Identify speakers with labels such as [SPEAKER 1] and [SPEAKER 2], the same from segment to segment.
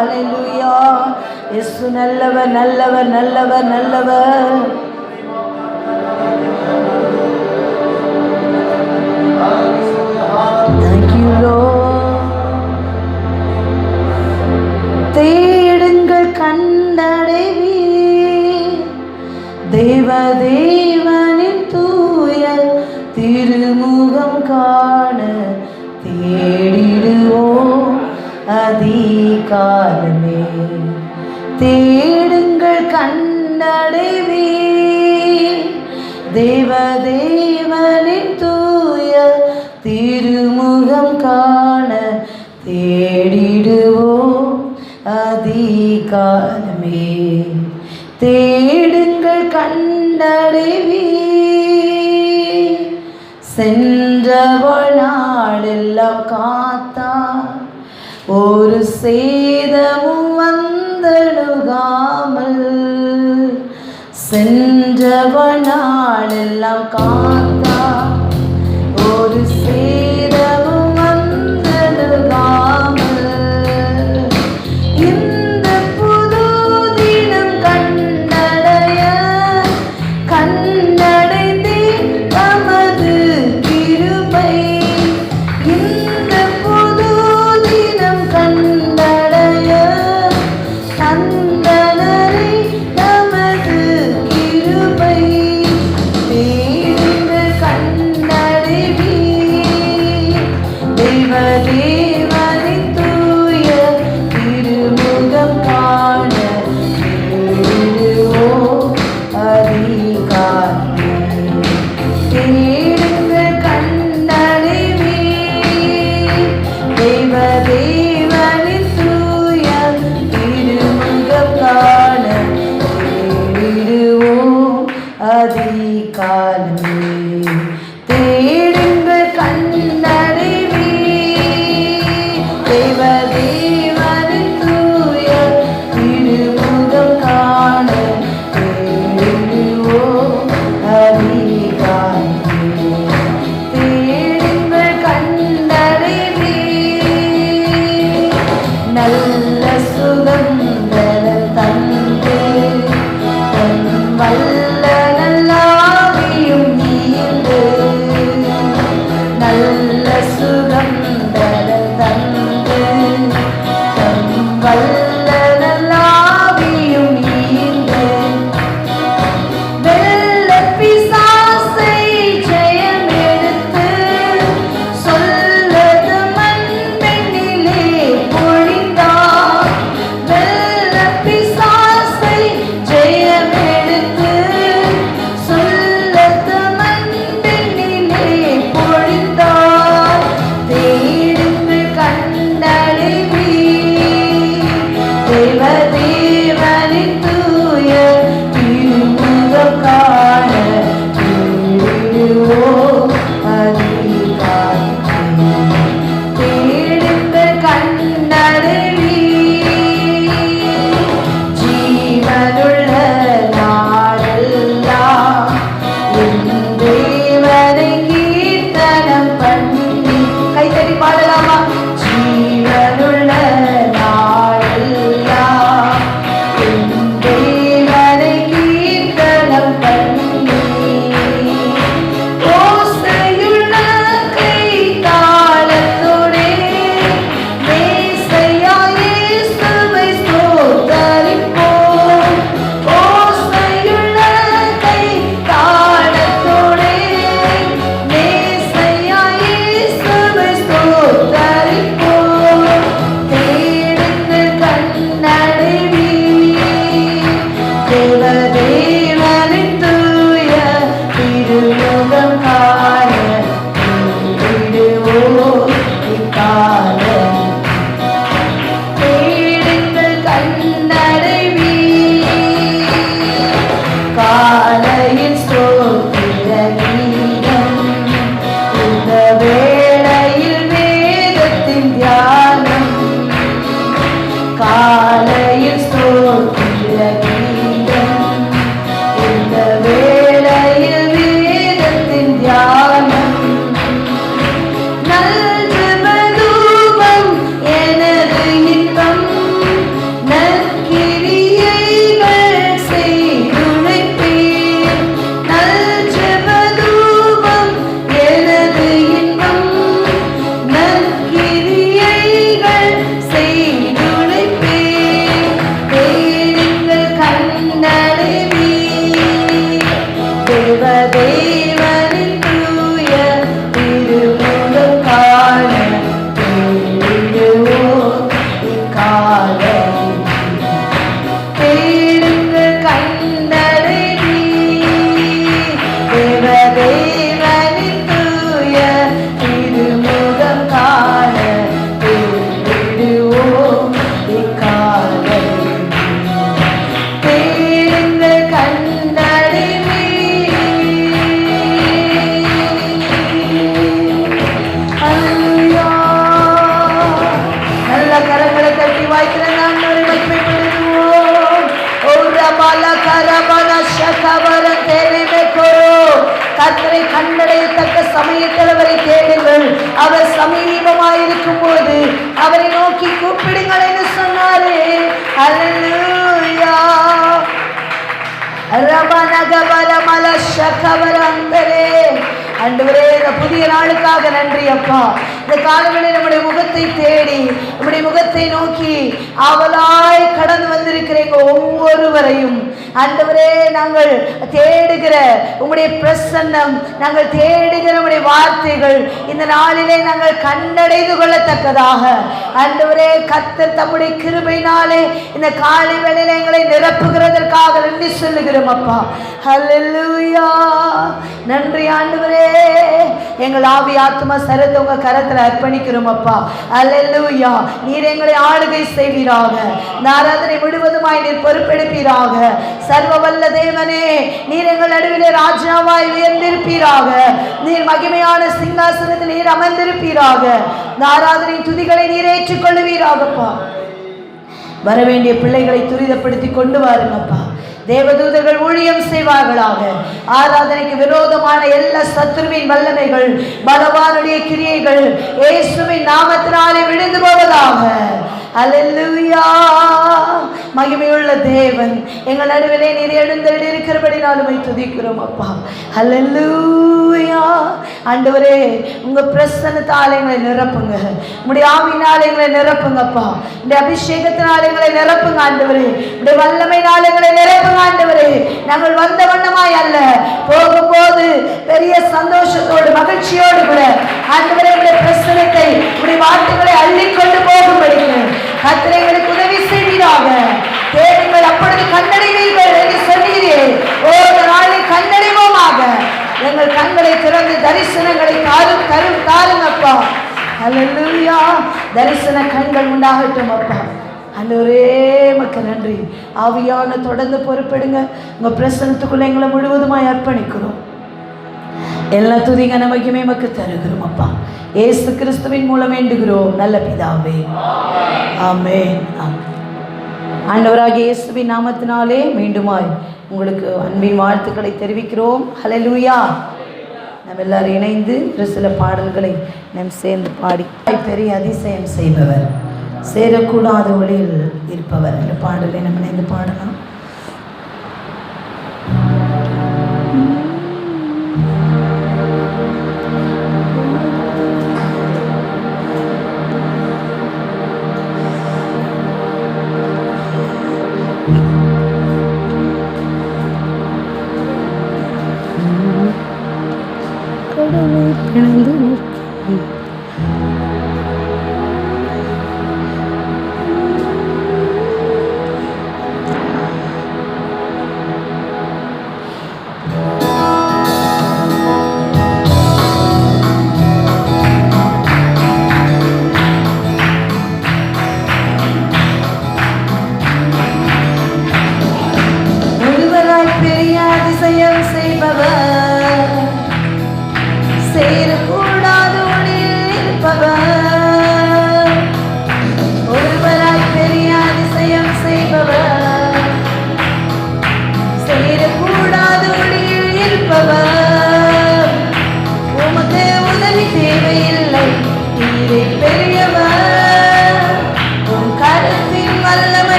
[SPEAKER 1] ஹல்லேலூயா. இயேசு நல்லவர் நல்லவர் நல்லவர் நல்லவர். Thank you Lord. தேடுங்கள் கண்டடைவீர், தேவதேவனின் தூய திருமுகம் காண தேடிடுவோம் அதிகாலமே. தேடுங்கள் கண்டடைவீர், தேவதேவனின் தூய திருமுகம் காண தேடிடுவோம் அதிகாலமே. தேடுங்கள் கண்டடைவீர். சென்றவள் நாளெல்லாம் காத்தார், ஒரு சேதமும் வந்தணுகாமல். சென்றவள் நாளெல்லாம் காத்தார், ஒரு சேதமும் வந்தணுகாமல். இந்த புது தினம் கண்டடைய கண்டடைந்தே தமது கிருபை. இந்த புது தினம் கண்டடைய கண்டனரை தமது கிருபை. தேடுங்கள் கண்டடைவீர், தேவதேவனின் தூய திருமுகம் காண தேடுவோம் அதிகாலமே. தேடுங்கள் கண்டடைவீர், தேவதேவனின் தூய திருமுகம் காண தேடிடுவோம் அதிகாலமே. தேடுங்கள் கண்டடைவீர், தேவதேவனின் தூய திருமுகம் காண தேடிடுவோம் அதிகாலமே. தேடுங்கள் கண்டடைவீர், செய்துழைப்பேன். தேடுங்கள் கண்டடைவீர். தேவதேவனின் தூய திருமுகம் காண தேடிடுவோம் இக்காலம். தேடுங்கள் கண்டடைவீர். தேவதேவனின் தூய திருமுகம் காண தேடிடுவோம் இக்காலம். தேடுங்கள் கண்டடைவீர். அல்லேலூயா. நல்ல கரங்களை தட்டி வாய்க்கிறேன். நான் ஒரு மகிமைப்படுத்துவோம். ஓரா பாலா கரபாலா ஷகவர தேரிமே கோரோ. கர்த்தரை கண்டடையத்தக்க சமயத்தில் அவரை தேடுங்கள். அவர் சமீபமாயிருக்கும் போது அவரை நோக்கி கூப்பிடுங்கள் என்று சொன்னாரே. அல்லேலூயா. ரபனகவரமல ஷகவரந்தரே. ஆண்டவரே, இந்த புதிய நாளுக்காக நன்றி அப்பா. இந்த காலங்களில் நம்முடைய முகத்தை தேடி நம்முடைய முகத்தை நோக்கி ஆவலாய் கடந்து வந்திருக்கிற ஒவ்வொருவரையும் ஆண்டவரே, நாங்கள் தேடுகிற உம்முடைய பிரசன்னம், நாங்கள் தேடுகிற உம்முடைய வார்த்தைகள் இந்த நாளிலே நாங்கள் கண்டடைந்து கொள்ளத்தக்கதாக ஆண்டவரே கர்த்தர் தம்முடைய கிருபையினாலே இந்த காலை வேளையிலே எங்களை நிரப்புகிறதற்காக நன்றி சொல்லுகிறோம் அப்பா. ஹல்லேலூயா. நன்றி ஆண்டவரே. எங்கள் ஆவி ஆத்மா சரத்தை உங்க கரத்தில் அர்ப்பணிக்கிறோம் அப்பா. அல்லேலூயா. நீர் எங்களை ஆளுகை செய்வீராக. இந்த ஆராதனை முழுவதுமாய் நீர் பொறுப்பெடுப்பீராக. சர்வ வல்ல தேவனே, நீர் எங்கள் நடுவிலே ராஜாவாய் உயர்ந்திருப்பீராக. நீர் மகிமையான சிங்காசனத்தில் நீர் அமர்ந்திருப்பீராக. இந்த ஆராதனை துதிகளை நீர் ஏற்றுக்கொள்ளுவீராகப்பா. வரவேண்டிய பிள்ளைகளை துரிதப்படுத்தி கொண்டு வாருங்கப்பா. தேவதூதர்கள் ஊழியம் செய்வார்களாக. ஆராதனைக்கு விரோதமான எல்லா சத்துருவின் வல்லமைகள், பலவானுடைய கிரியைகள் இயேசுவின் நாமத்தினாலே விழுந்து போவதாக. அல்லேலூயா. மகிமையுள்ள தேவன் எங்கள் நடுவிலே நீர் எழுந்தருளி இருக்கிறபடினாலுமே துதிக்கிறோம் அப்பா. அல்லேலூயா. ஆண்டவரே, உங்க பிரசன்னத்தால் எங்களை நிரப்புங்க. உங்களுடைய ஆவியினால் எங்களை நிரப்புங்கப்பா. உடைய அபிஷேகத்தினால் எங்களை நிரப்புங்க ஆண்டவரே. உடைய வல்லமையினால் எங்களை நிரப்புங்க ஆண்டவரே. நாங்கள் வந்த வண்ணமாய் அல்ல, போகும்போது பெரிய சந்தோஷத்தோடு மகிழ்ச்சியோடு கூட ஆண்டவரே உடைய பிரசன்னத்தை உடைய வார்த்தைகளை அள்ளிக்கொண்டு போகும்படிக்கு கர்த்தர் எங்களுக்கு உதவி செய்வீராக. தேடுங்கள் அப்பொழுது கண்டடைவீர்கள் என்று சொன்னீரே. ஒரு நாளில் கண்டடைவோமாக. எங்கள் கண்களை திறந்து தரிசனங்களை தாருங்கப்பா. அல்லேலூயா. தரிசன கண்கள் உண்டாகட்டும் அப்பா. ஆண்டவரே, மக்கு நன்றி. ஆவியான தொடர்ந்து பொறுப்பெடுங்க. உங்க பிரசன்னத்துக்குள்ள எங்களை முழுவதுமாய் அர்ப்பணிக்கிறோம். எல்லா துதிக நமக்குமே மக்கு தருகிறோம் அப்பா. இயேசு கிறிஸ்துவின் மூலம் வேண்டுகிறோம் நல்ல பிதாவே. ஆமென். ஆண்டவராகிய இயேசுவின் நாமத்தினாலே மீண்டுமாய் உங்களுக்கு அன்பின் வாழ்த்துக்களை தெரிவிக்கிறோம். ஹல்லேலூயா. நம்ம எல்லாரும் இணைந்து ஒரு சில பாடல்களை நம் சேர்ந்து பாடி, பெரிய அதிசயம் செய்பவர், சேரக்கூடாத ஒளியில் இருப்பவர் என்ற பாடலை நம்ம இணைந்து பாடலாம்.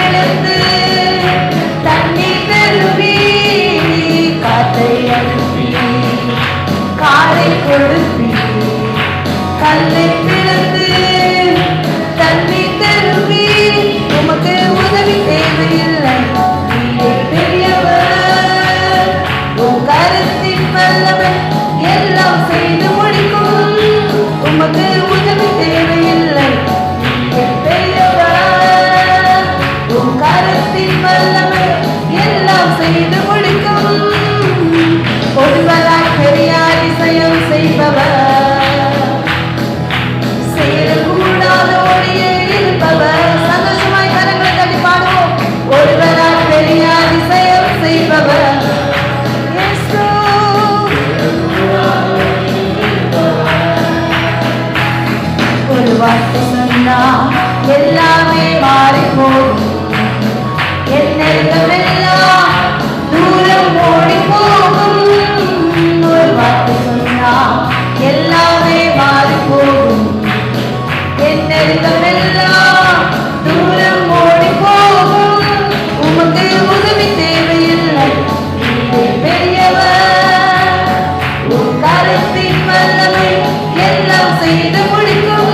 [SPEAKER 1] பிளந்து தண்ணீர் தருவி காத்தை அனுப்பி காலை கொடுப்பி கல்லை பிளந்து தண்ணீர் தருவி உமக்கு உதவி தேவையில்லை நீயே பெரியவர் உன் கருத்தின் வல்லமை எல்லாம் செய்து முடிக்கும் உமக்கு உதவி தேவையில்லை நீயே பெரியவர் உன் கருத்தின் வல்லமை எல்லாம் செய்து முடிக்கும் ஒருவராய் பெரிய அதிசயம் செய்பவர் சேரக்கூடாத ஒளியே இருப்பவர் சந்தோஷமாய் கரங்களை தட்டி பாடுவோம் ஒருவராய் பெரிய அதிசயம் செய்பவர் ஒரு வார்த்தை சொன்னா எல்லாமே மாறி போகும் என் நெருக்கமெல்லாம் தூரம் ஓடி போகும் ஒரு வார்த்தை சொன்னா எல்லாமே மாறி போகும் என் நெருக்கமெல்லாம் தூரம் ஓடி போகும் உமக்கு உதவி தேவையில்லை நீயே பெரியவர் உன் கருத்தின் வல்லமை எல்லாம் செய்து முடிக்கும்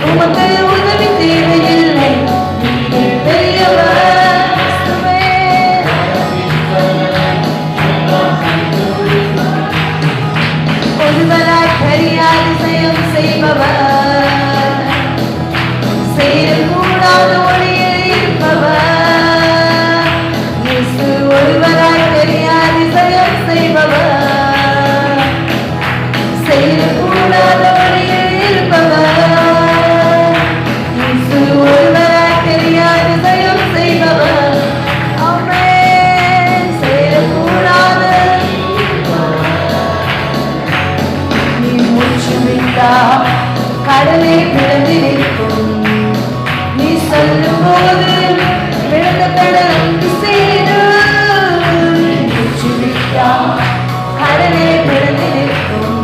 [SPEAKER 1] உமக்கு உதவி தேவையில்லை நீயே பெரியவர் ஒருவராய் பெரிய அதிசயம் செய்பவர் சேரக்கூடாத ஒளியில் இருப்பவர் இயேசு ஒருவராய் பெரிய அதிசயம் செய்பவர் சேரக்கூடாத ஒளியில் இருப்பவர் இயேசு ஒருவராய் பெரிய அதிசயம் செய்பவர் ஆமென் சேரக்கூடாத நீ மூச்சு விட்டா கடலை பிளந்து நிற்கும் நீ சொல்லும் போது பிளந்த கடல் சேரும் மூச்சு விட்டா கடலை பிளந்து நிற்கும்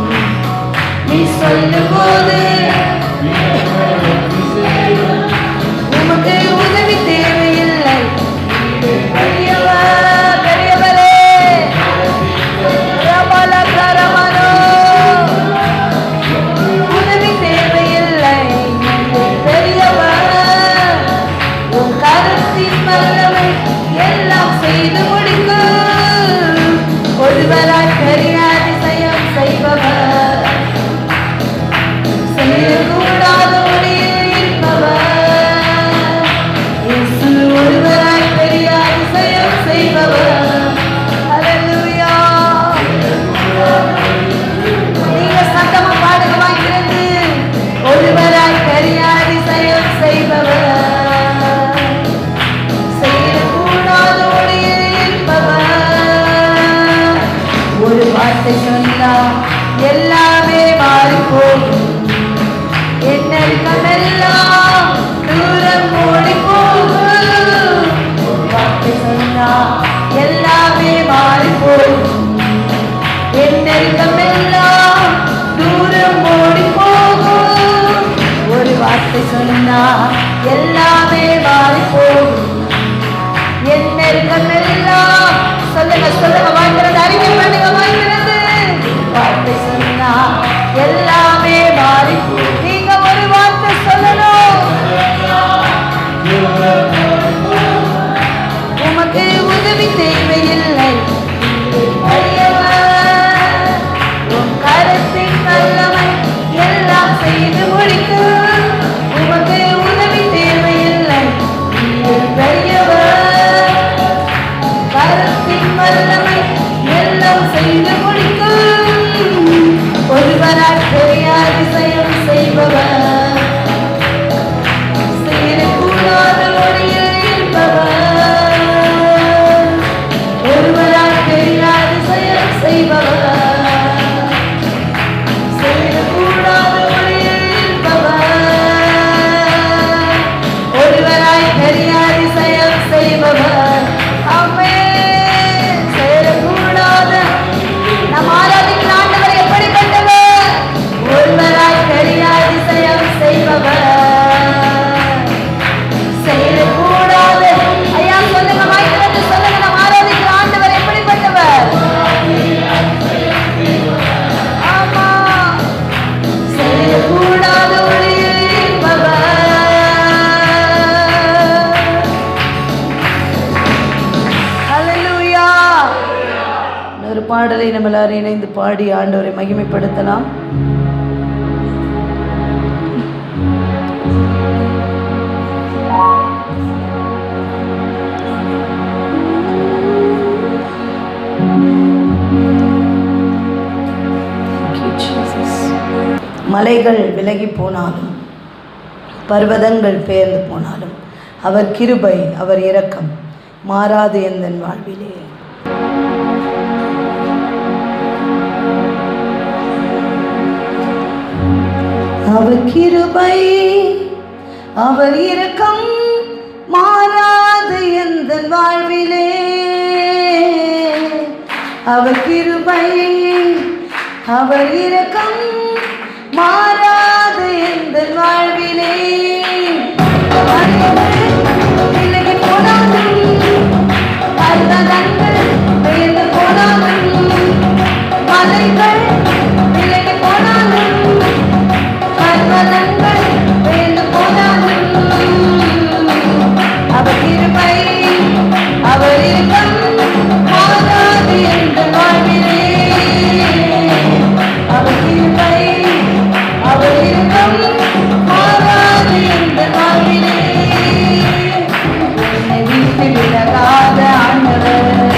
[SPEAKER 1] நீ சொல்லும் போது உமக்கு உதவி தேவையில்லை பெரியவர் பெரியவரே ரபல கரமனோ உதவி தேவையில்லை பெரியவர் உன் கருத்தின் வல்லமை எல்லாம் செய்து முடிக்கும் ஒருவராய் பெரிய அதிசயம் செய்பவர் செய்யக்கூடாத ஒளியில் இருப்பவர் இயேசு ஒருவராய் பெரிய அதிசயம் செய்பவர் ஹல்லேலூயா நீங்க சத்தமா பாடுங்க வாங்கிறது ஒருவராய் பெரிய அதிசயம் செய்பவர் செய்யக்கூடாத ஒளியில் பாடலை நம்ம எல்லாரும் இணைந்து பாடி ஆண்டவரை மகிமைப்படுத்தலாம். மலைகள் விலகி போனாலும் பர்வதங்கள் பெயர்ந்து போனாலும் அவர் கிருபை அவர் இரக்கம் மாறாது எந்தன் வாழ்விலே. அவர் கிருபை அவர் இரக்கம் மாறாது எந்தன் வாழ்விலே. அவர் கிருபை அவர் இரக்கம் மாறாது எந்தன் வாழ்விலே. விலகி போனாலும் பர்வதங்கள் பெயர்ந்து போனாலும் மலைகள் விலகி போனாலும் பர்வதங்கள் பெயர்ந்து போனாலும் அவர் கிருபை அவர் இரக்கம் மாறாது எந்தன் வாழ்விலே. அவர் கிருபை அவர் இரக்கம் மாறாது எந்தன் வாழ்விலே. என்னை விட்டு விலகாத ஆண்டவர்,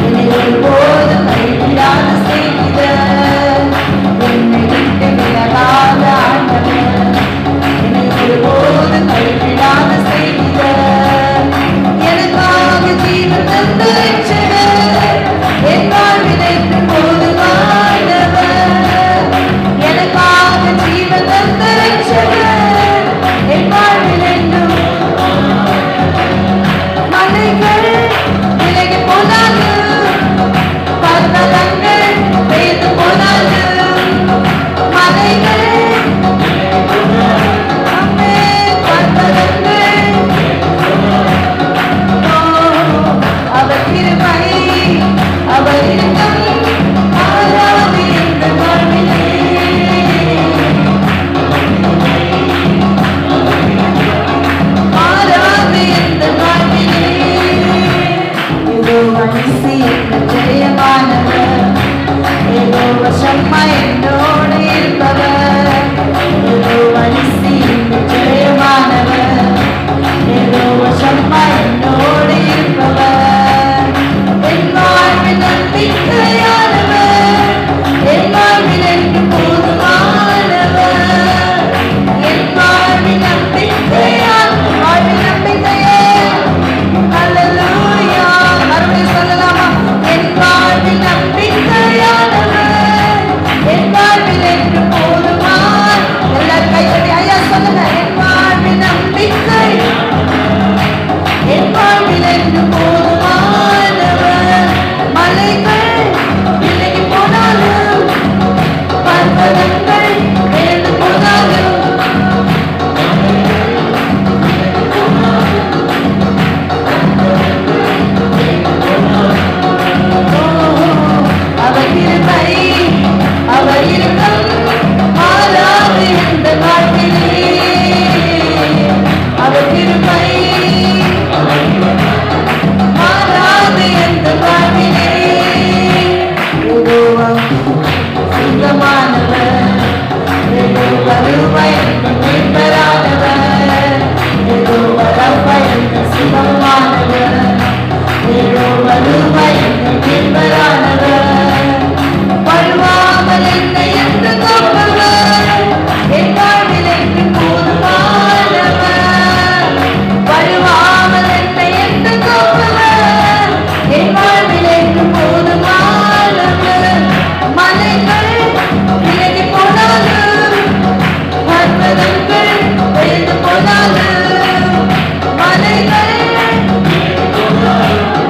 [SPEAKER 1] என்னை ஒருபோதும் கைவிடாத செய்கிறார். என்னை விட்டு விலகாத ஆண்டவர், என்னை ஒருபோதும் கைவிடாத செய்கிறார். எனக்காக ஜீவன் தந்த ரட்சகர், என் வாழ்வினைக்கு போதுமானவர். எனக்காக ஜீவன் தந்த ரட்சகர், என் வாழ்வினைக்கும். மலைகள் விலகி போனாலும் பர்வதங்கள் பெயர்ந்து போனாலும் மலைகள் பர்வதங்கள் அவர் கிருபை அவர் இரக்கம் மாறாது எந்தன் வாழ்விலே. மாறாது எந்தன் வாழ்விலே. யெகோவா நிசி என் ஜெயமானவர், யெகோவா ஷம்மா என்னோடு இருப்பவர். யெகோவா நிசி என் ஜெயமானவர், யெகோவா ஷம்மா என்னோடு இருப்பவர். என் வாழ்வின் நம்பிக்கையானவர், என் வாழ்வில் என்று போதுமானவர். என் வாழ்வின் நம்பிக்கையானவர், வாழ்வின் நம்பிக்கையே. அல்லேலூயா. மறுபடியும் சொல்லலாமா? என் வாழ்வின் நம்பிக்கையானவர், என் வாழ்வில் என்று போதுமான். எல்லாரும் கைத்தட்டி ஐயா சொல்லுங்க. என் வாழ்வின் நம்பிக்கை, என் வாழ்வில் என்று போதுமானவர். மலைகள் விலகி போனாலும் பர்வதங்கள் பெயர்ந்து போனாலும் அவர் கிருபை அவர் இரக்கம் மாறாது எந்தன் வாழ்விலே. அவர் கிருபை மாறாது எந்தன் வாழ்விலே. யெகோவா சுத்தமானவர், யெகோவா ரூபா என் மீட்பரானவர். யெகோவா ரப்பா என் சுகமானவர், யெகோவா ரூபா என் மீட்பரானவர். பழுவாமல் என்னை என்று காப்பவர், என் வாழ்வில் என்று போதுமானவர். பழுவாமல் என்னை என்று காப்பவர், என் வாழ்வில் என்று போதுமானவர். மலைகள் விலகி போனாலும் பர்வதங்கள் பெயர்ந்து போனாலும் மலைகள்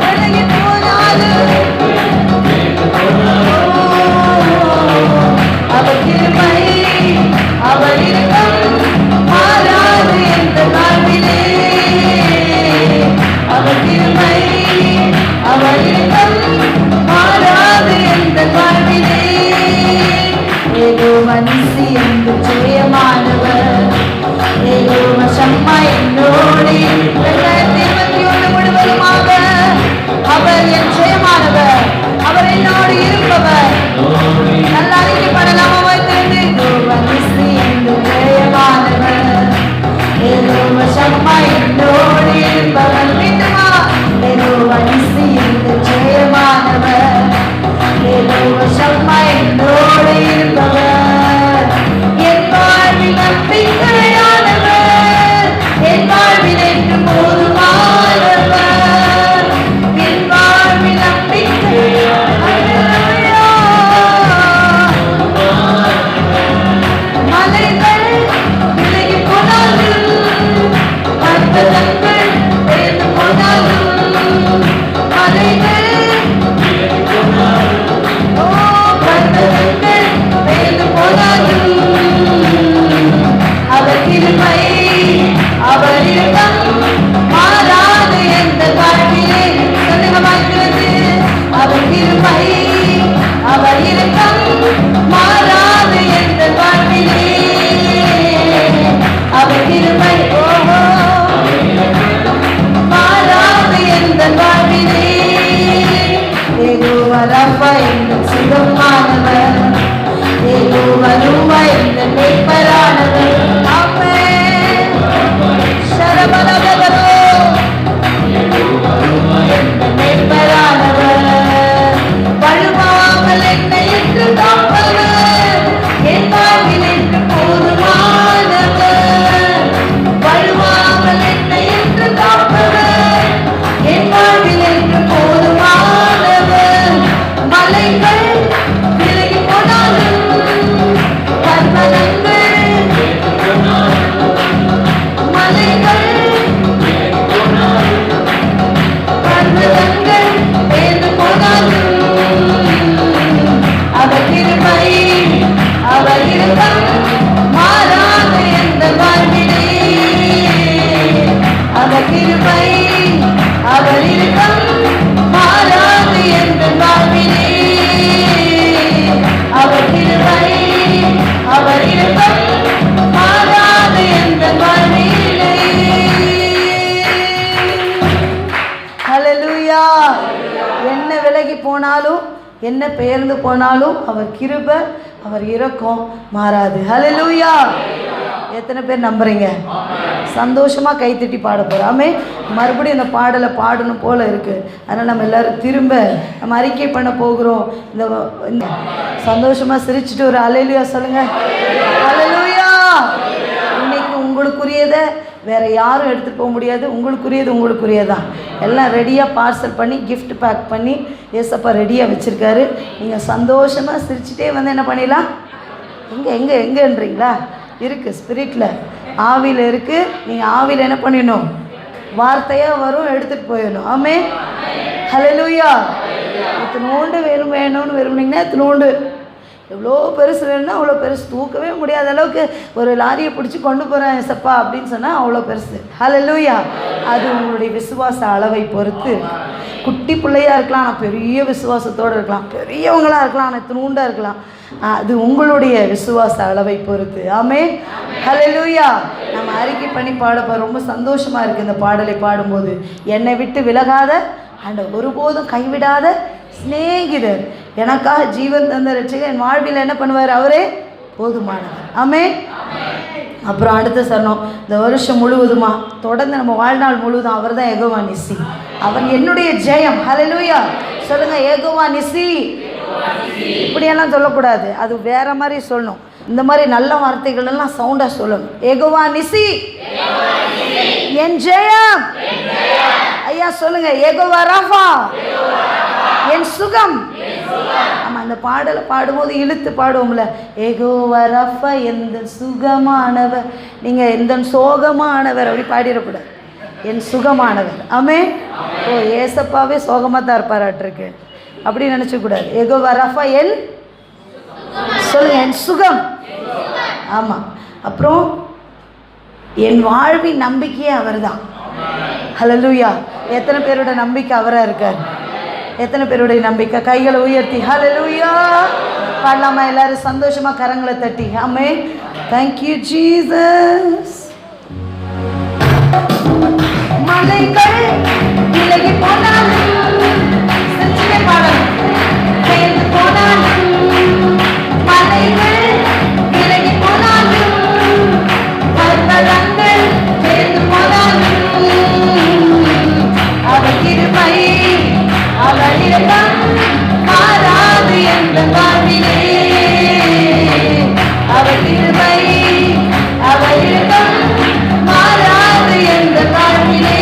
[SPEAKER 1] விலகி போனாலும் அவர் கிருபை அவர் இரக்கம் மாறாது எந்தன் வாழ்விலே. அவர் கிருபை அவர் இரக்கம் மாறாது எந்தன் வாழ்விலே. யெகோவா நிசி என்று ஜெயமானவர், யெகோவா ஷம்மா என்னோடு. 2021 முழுவதுமாக அவர் என் ஜெயமானவர், அவர் என்னோடு ஹல்லேலூயா. என்ன விலகி போனாலும், என்ன பெயர்ந்து போனாலும் அவர் கிருபை, அவர் இரக்கம் மாறாது. ஹல்லேலூயா. எத்தனை பேர் நம்புறீங்க? சந்தோஷமாக கைத்தட்டி பாட போகிறாமே. மறுபடியும் இந்த பாடலை பாடணும் போல இருக்குது. அதனால் நம்ம எல்லோரும் திரும்ப நம்ம அறிக்கை பண்ண போகிறோம். இந்த சந்தோஷமாக சிரிச்சுட்டு ஒரு ஹல்லேலூயா சொல்லுங்கள். ஹல்லேலூயா. இன்னைக்கு உங்களுக்குரியதை வேறு யாரும் எடுத்துகிட்டு போக முடியாது. உங்களுக்குரியதான். எல்லாம் ரெடியாக பார்சல் பண்ணி கிஃப்ட் பேக் பண்ணி ஏசப்பா ரெடியாக வச்சுருக்காரு. நீங்கள் சந்தோஷமாக சிரிச்சுட்டே வந்து என்ன பண்ணிடலாம். எங்கேன்றீங்களா? இருக்குது, ஸ்பிரிட்டில், ஆவியில் இருக்குது. நீங்கள் ஆவியில் என்ன பண்ணிடணும்? வார்த்தையாக வரும், எடுத்துகிட்டு போயிடணும். ஆமே. ஹல்லேலூயா. இத்தினோண்டு வேணும்னு விரும்புனீங்கன்னா இத்தினோண்டு, எவ்வளோ பெருசு வேணும்னா அவ்வளோ பெருசு, தூக்கவே முடியாத அளவுக்கு ஒரு லாரியை பிடிச்சி கொண்டு போகிறேன் ஏசப்பா அப்படின்னு சொன்னால் அவ்வளோ பெருசு. ஹல்லேலூயா. அது உங்களுடைய விசுவாச அளவை பொறுத்து. குட்டி பிள்ளையாக இருக்கலாம், ஆனால் பெரிய விசுவாசத்தோடு இருக்கலாம். பெரியவங்களாக இருக்கலாம், ஆனால் இத்தினூண்டாக இருக்கலாம். அது உங்களுடைய விசுவாச அளவை பொறுத்து. ஆமே. ஹல்லேலூயா. நம்ம அறிக்கை பண்ணி பாடப்போ ரொம்ப சந்தோஷமாக இருக்குது இந்த பாடலை பாடும்போது. என்னை விட்டு விலகாத ஆண்டவர், ஒருபோதும் கைவிடாத சிநேகிதர், எனக்காக ஜீவன் தந்த ரட்சகர், என் வாழ்வில் என்ன பண்ணுவார்? அவரே போதுமானவர். ஆமே. அப்புறம் அடுத்த சொன்னோம், இந்த வருஷம் முழுவதுமா தொடர்ந்து நம்ம வாழ்நாள் முழுவதும் அவர் தான் யெகோவா நிசி, அவர் என்னுடைய ஜெயம். ஹல்லேலூயா. சொல்லுங்கள், யெகோவா நிசி. இப்படியெல்லாம் சொல்லக்கூடாது, அது வேற மாதிரி சொல்லணும். இந்த மாதிரி நல்ல வார்த்தைகள் எல்லாம் சவுண்டாக சொல்லணும். யெகோவா நிசி, என் ஜெயம். ஐயா சொல்லுங்க, யெகோவா ராஃபா, என் சுகம். ஆமாம், அந்த பாடலை பாடும்போது இழுத்து பாடுவோம்ல, யெகோவா ராஃபா எந்த சுகமானவர். நீங்கள் எந்த சோகமானவர் அப்படி பாடிடக்கூடாது, என் சுகமானவர். ஆமே. ஓ, ஏசப்பாவே சோகமாக தான் இருப்பாராட்டிருக்கு அப்படி நினச்சக்கூடாது. யெகோவா ராஃபா என் சொல்லுங்க, என் சுகம். ஆமாம். அப்புறம் என் வாழ்வின் நம்பிக்கையே அவர் தான். ஹல்லேலூயா. எத்தனை பேரோட நம்பிக்கை அவராக இருக்கார்? எத்தனை பேருடைய நம்பிக்கை? கைகளை உயர்த்தி ஹல்லேலூயா பாடலாமா? எல்லாரும் சந்தோஷமாக கரங்களை தட்டி. ஆமே. Thank you Jesus. மலைகள் விலகி போனாலும் சச்சினை பாடணும். பெயர்ந்து போனாலும் மலைகள் விலகி போனாலும் பர்வதங்கள் பெயர்ந்து போனாலும் அவர் கிருபை அவர் இரக்கம் மாறாது என்ற வாழ்விலே. அவர் கிருபை அவர் இரக்கம் மாறாது என்ற வாழ்விலே.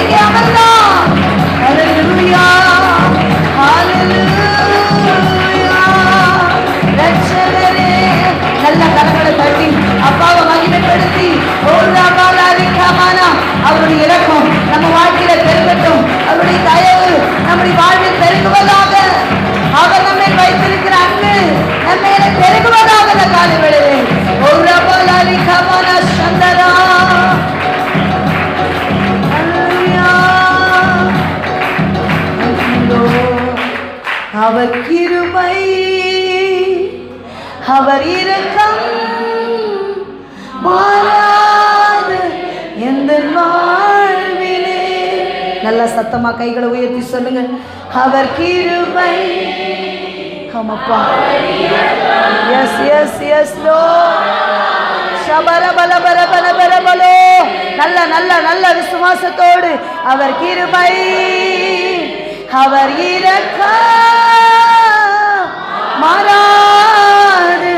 [SPEAKER 1] இங்கே அமர்ந்தார். ஹல்லேலூயா, ஹல்லேலூயா. ரட்சகரே, நல்ல கரங்களை தட்டி அப்பாவை மகிமைப்படுத்தி அவருடைய இரக்கம் நம்ம வாழ்க்கையில பெருகட்டும். அவருடைய தயவு நம்முடைய வாழ்வில் பெருகுவதாக. அவர் நம்மை வைத்திருக்கிற அன்பு நம்ம பெருகுவதாக. இந்த காலை வேளையிலே சந்தரா அவர் கிருபை அவர் இரக்கம் மாறாது எந்த வாழ்விலே. நல்ல சத்தமா கைகளை உயர்த்தி சொல்லுங்க. அவர் கிருபை. ஆமாப்பா. எஸ் எஸ் எஸ் லோ சபரபலபரபலபலபலோ. நல்ல நல்ல நல்ல விசுவாசத்தோடு அவர் கிருபை அவர் இரக்கம் மாறாது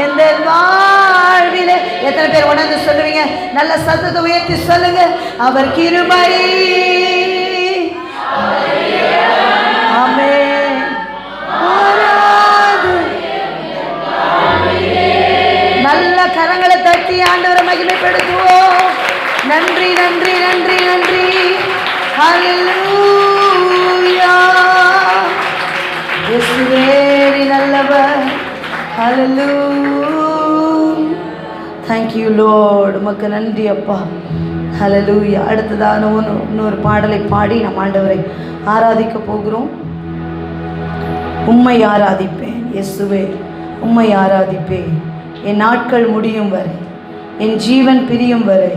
[SPEAKER 1] எந்த வாழ்விலே. எத்தனை பேர் உணர்ந்து சொல்லுவீங்க? நல்ல சத்தத்தை உயர்த்தி சொல்லுங்க. அவர் கிருபை. ஆமென். மாறாது. நல்ல கரங்களை தட்டி ஆண்டவரை மகிமைப்படுத்துவோம். நன்றி நன்றி நன்றி நன்றி. ஹல்லேலூயா. இயேசுவே நல்லவர். ஹல்லேலூயா. Thank you Lord. உமக்கு நன்றி அப்பா. ஹல்லேலூயா. அடுத்ததான இன்னொரு பாடலை பாடி நம் ஆண்டவரை ஆராதிக்க போகிறோம். உம்மை ஆராதிப்பேன் இயேசுவே, உம்மை ஆராதிப்பேன் என் நாட்கள் முடியும் வரை, என் ஜீவன் பிரியும் வரை,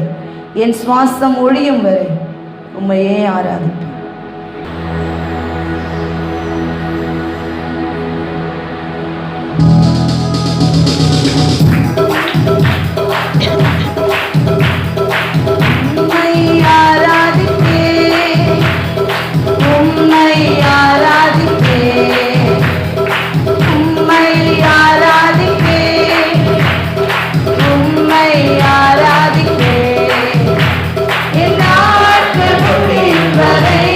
[SPEAKER 1] என் சுவாசம் ஒழியும் வரை உம்மையே ஆராதிப்பேன்.
[SPEAKER 2] என் நாட்கள் முடியும் வரை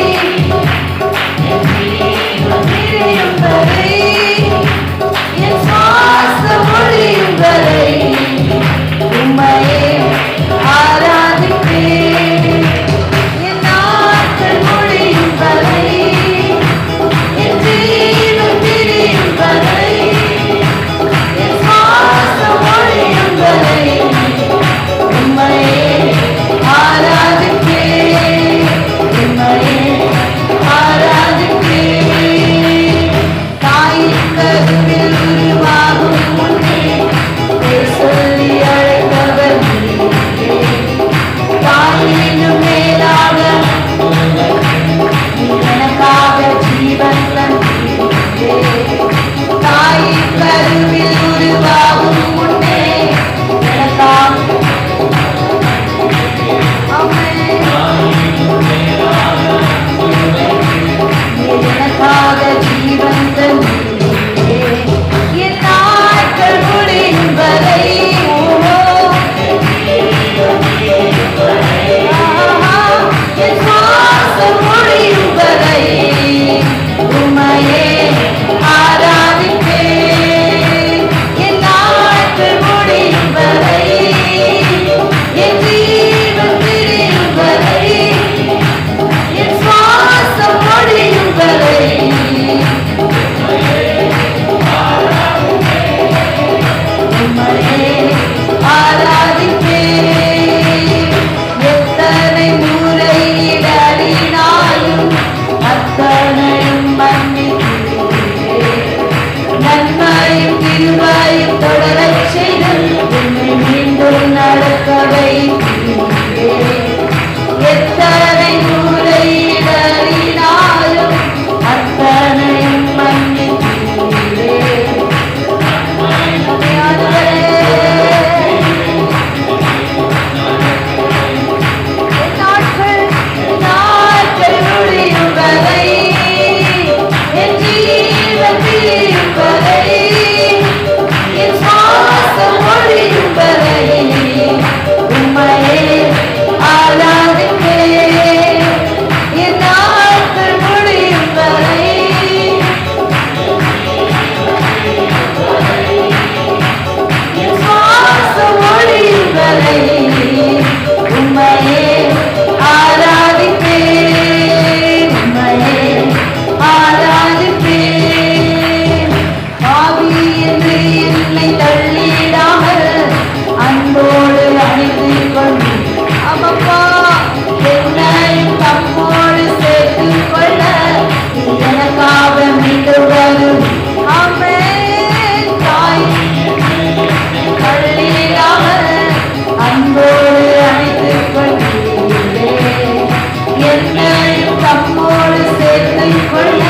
[SPEAKER 1] என்னையும் தம்மோடு சேர்த்துக் கொள்ள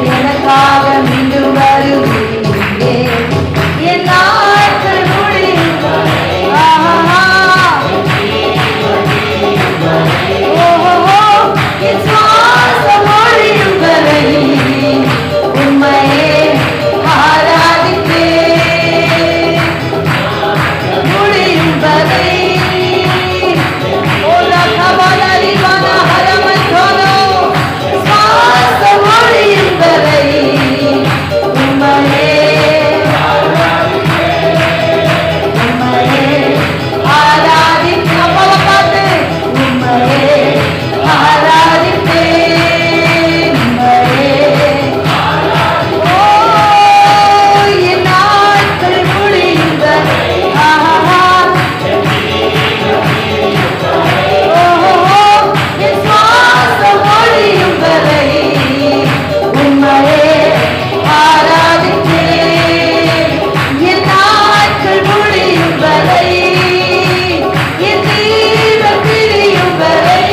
[SPEAKER 1] எனக்காக மீண்டும் வருவீரே. என் நாட்கள் முடியும் என் சுவாசம் ஒழியும் வரை உம்மையே ஆராதிப்பேன். முடியும் வரை சுவாசம் ஒழியும் வரை உம்மையே ஆராதிப்பேன். அப்பாவை பார்த்து உம்மையே ஆராதிப்பேன். ஓ என் நாட்கள் முடியும் வரை என் சுவாசம் ஒழியும் வரை உம்மையே ஆராதிப்பேன். என் நாட்கள் முடியும் வரை என் ஜீவன் பிரியும் வரை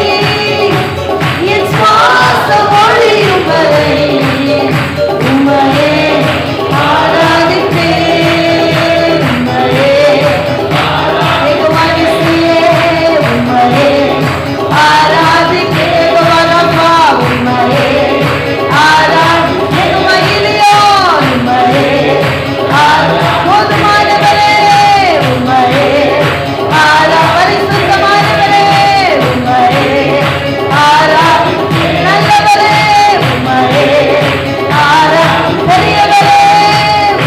[SPEAKER 1] என் சுவாசம் ஒழியும் வரை உம்மையே ஆராதிப்பேன். உம்மையே ஏகோவானிசியே உம்மையே ஆராதிப்பேன். ஏகோவானப்பா உம்மையே ஆராதிப்பேன். ஏகோவாயிலியோன் உம்மையே போதுமானவரே உம்மையே பரிசுத்தமானவரே உம்மையே நல்லவரே உம்மையே பெரியவரே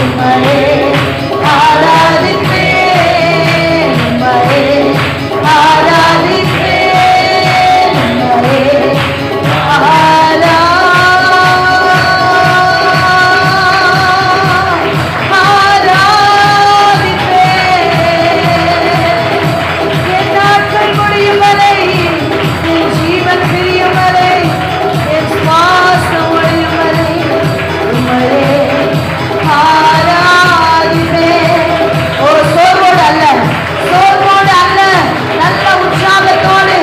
[SPEAKER 1] உம்மையே ஆராதிப்பேன். உம்மையே ஆராதிப்பேன். உம்மையே என் நாட்கள் முடியும் வரை என் ஜீவன் பிரியும் வரை என் சுவாசம் ஒழியும் வரை உம்மையே ஆராதிப்பேன். ஒரு சோர்வோடு அல்ல, சோர்வோடு அல்ல, நல்ல உற்சாகத்தோடு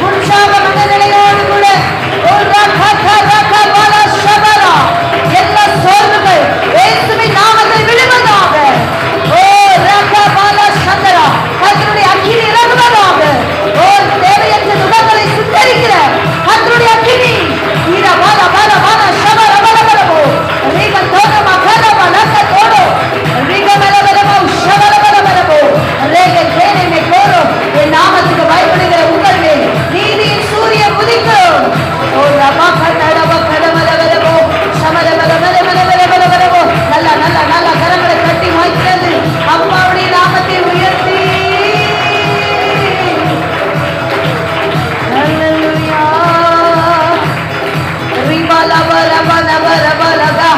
[SPEAKER 1] உற்சாக மனநிலையோடு கூட எல்லா சோர்வுகள் இயேசுவின் நாமத்தில் விழுவதாக. ஓ ரகபால சந்தரா கர்த்தருடைய அக்கினி இறங்குவதாக. ஓ தேவையற்ற துன்பங்களை சுட்டரிக்கிற கர்த்தருடைய அக்கினி ஈர பால பால பால சபர பல பலமோ ரீக தோரமா கரமா நக்க தோடோ ரீக பல பலமோ சபர பல பலமோ ரேக கேனை மே கோரோ. என் நாமத்துக்கு பயப்படுகிற உங்கள் மேல் நீதியின் சூரியன் உதிக்கும். ஓ ரமா கட்டடம கடமல பலமோ சமர பல பல பல பல பல பலமோ. நல்ல நல்ல நல்ல கரங்களை கட்டி வாய்க்கிறது அப்பாவுடைய நாமத்தை உயர்த்தி. ஹல்லேலூயா. ரிபால பல பல பல பலகா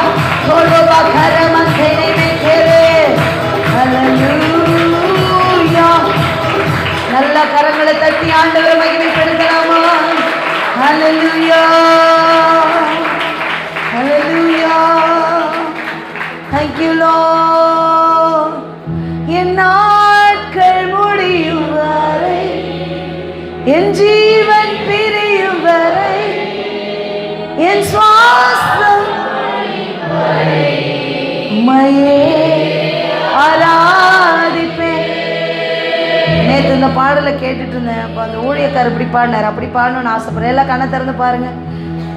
[SPEAKER 1] கோலோபா கரமந்தேனே மேகரே. ஹல்லேலூயா. நல்ல கரங்களை தட்டி ஆண்டவரை மகிமைப்படுத்தலாமா? ஹல்லேலூயா. ஹல்லேலூயா. Thank you Lord. என் நாட்கள் முடியும் வரை என் ஜீவன் பிரியும் வரை என் சுவாசம் உம்மையே ஆராதிப்பேன். நேற்று இந்த பாடலை கேட்டுட்டு இருந்தேன். அப்போ அந்த ஊழியக்காரர் இப்படி பாடினார். அப்படி பாடணும்னு ஆசைப்படுறேன். எல்லாம் கண்ணை திறந்து பாருங்க.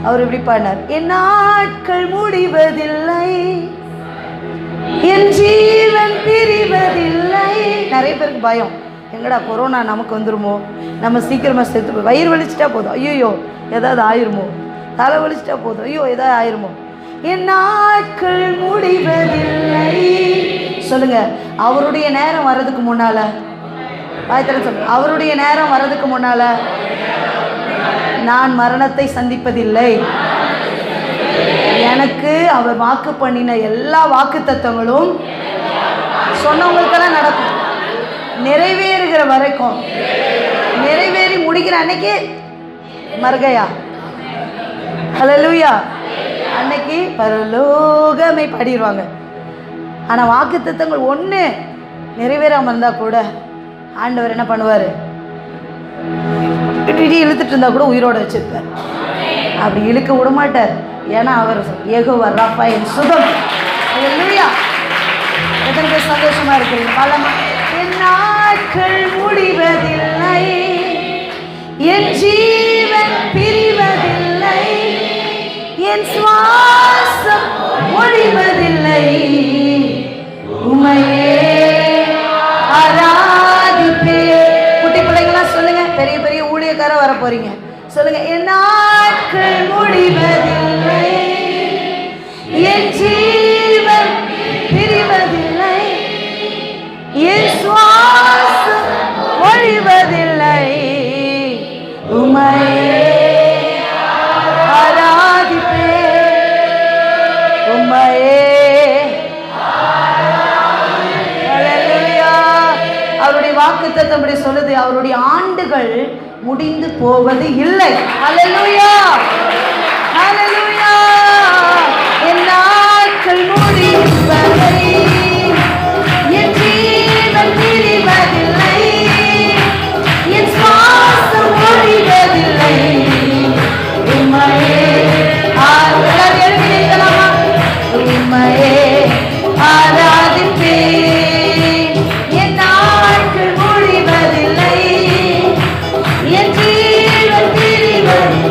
[SPEAKER 1] அவர் இப்படி பாடினார். என் நாட்கள் முடிவதில்லை என் ஜீவன் பிரிவதில்லை. நிறைய பேருக்கு பயம், எங்கடா கொரோனா நமக்கு வந்துருமோ, நம்ம சீக்கிரமா செத்து போய் வயிறு வலிச்சிட்டா போதும், ஐயோ ஏதாவது ஆயிருமோ, தலை வலிச்சிட்டா போதும், ஐயோ ஏதாவது ஆயிருமோ. என் நாட்கள் முடிவதில்லை. சொல்லுங்க, அவருடைய நேரம் வர்றதுக்கு முன்னால, சொல்லுங்க, அவருடைய நேரம் வர்றதுக்கு முன்னால நான் மரணத்தை சந்திப்பதில்லை. எனக்கு அவர் வாக்கு பண்ணின எல்லா வாக்கு தத்துவங்களும் சொன்னவங்களுக்கெல்லாம் நடக்கும். நிறைவேறுகிற வரைக்கும், நிறைவேறி முடிக்கிற அன்னைக்கு மறுகையா, ஹல்லேலூயா, அன்னைக்கு பரலோகமே பாடிடுவாங்க. ஆனால் வாக்கு தத்துவங்கள் ஒன்று நிறைவேறாமல் இருந்தால் கூட ஆண்டவர் என்ன பண்ணுவார்? இழுத்துட்டு இருந்தா கூட உயிரோட வச்சிருப்பார். அப்படி இழுக்க விட மாட்டார். ஏன்னா அவர் யெகோவா ராஃபா, என் சுகம். ஹல்லேலூயா. எத்தனை பேர் சந்தோஷமா இருக்கிறீங்க? பலமா என் நாட்கள் முடிவதில்லை, என் ஜீவன் பிரிவதில்லை, என் சுவாசம் ஒழிவதில்லை, உம்மையே ஆராதிப்பே. குட்டி பிள்ளைங்களாம் சொல்லுங்க, பெரிய பெரிய ஊழியக்கார வர போறீங்க. சொல்லுங்க, என் நாட்கள் முடிவதில்லை, என் ஜீவன் பிரிவதில்லை, என் சுவாசம் ஒழிவதில்லை, உம்மையே ஆராதிப்பே, உம்மையே. ஹல்லேலூயா. அவருடைய வாக்குத்தத்தம் அப்படி சொல்லுது, அவருடைய ஆண்டுகள் முடிந்து போவது இல்லை. ஹல்லேலூயா, ஹல்லேலூயா. என் நாட்கள் முடிவதில்லை, என் ஜீவன் பிரிவதில்லை, என் சுவாசம் ஒழிவதில்லை, உம்மையே எழுதிக்கலாமா? உம்மையே ஆராதிப்பேன். என் நாட்கள் முடிவதில்லை, என் ஜீவன் பிரிவதில்லை,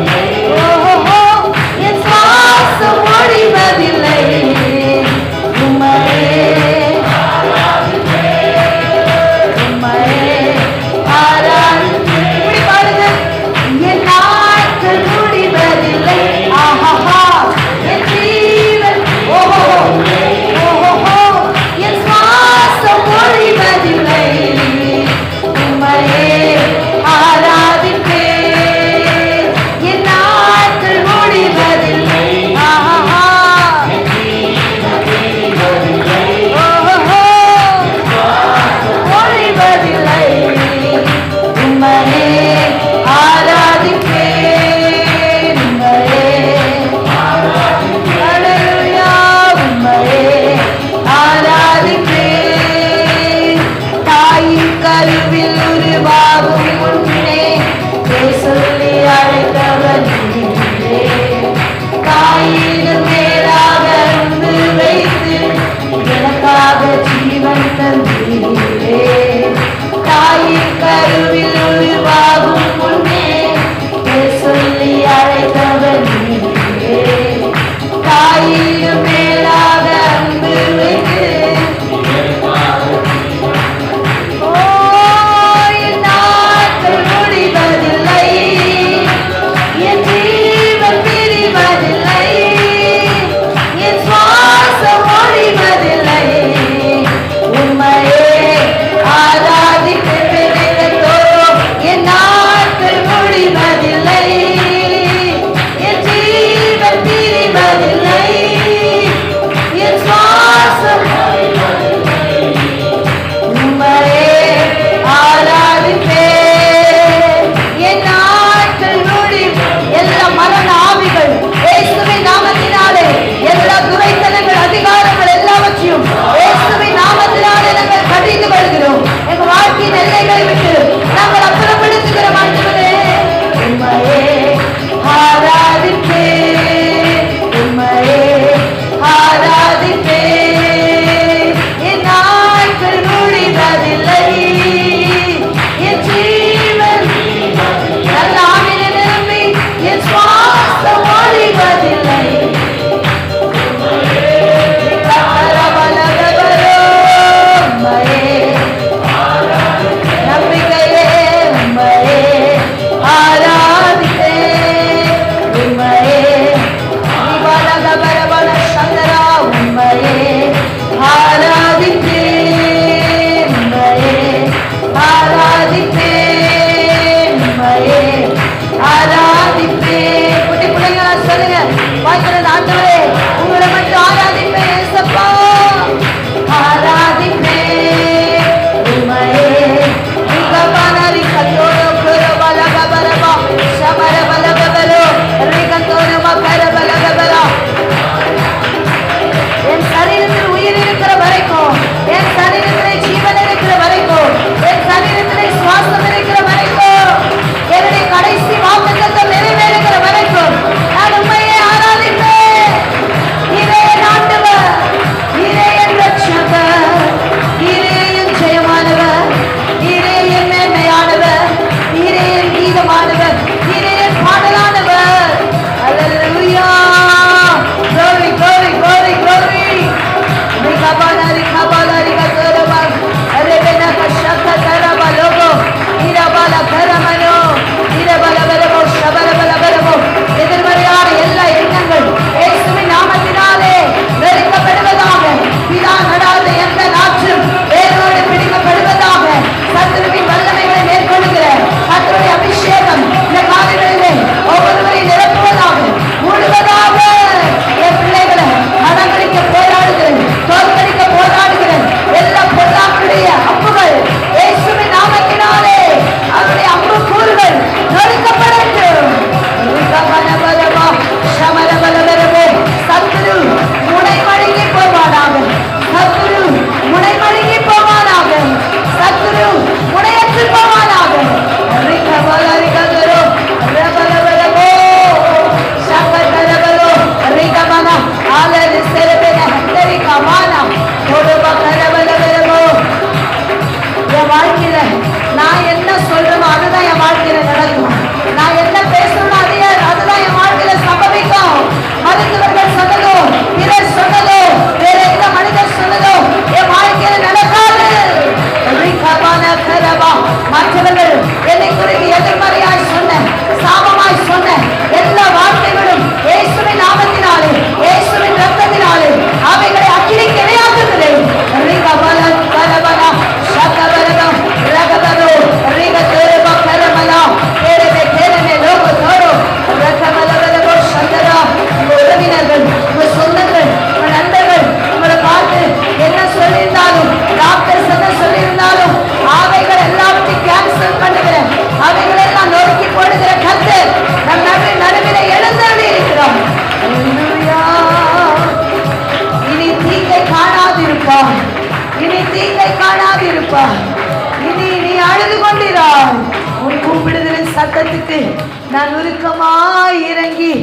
[SPEAKER 1] நான் உருக்கமாய் இறங்கி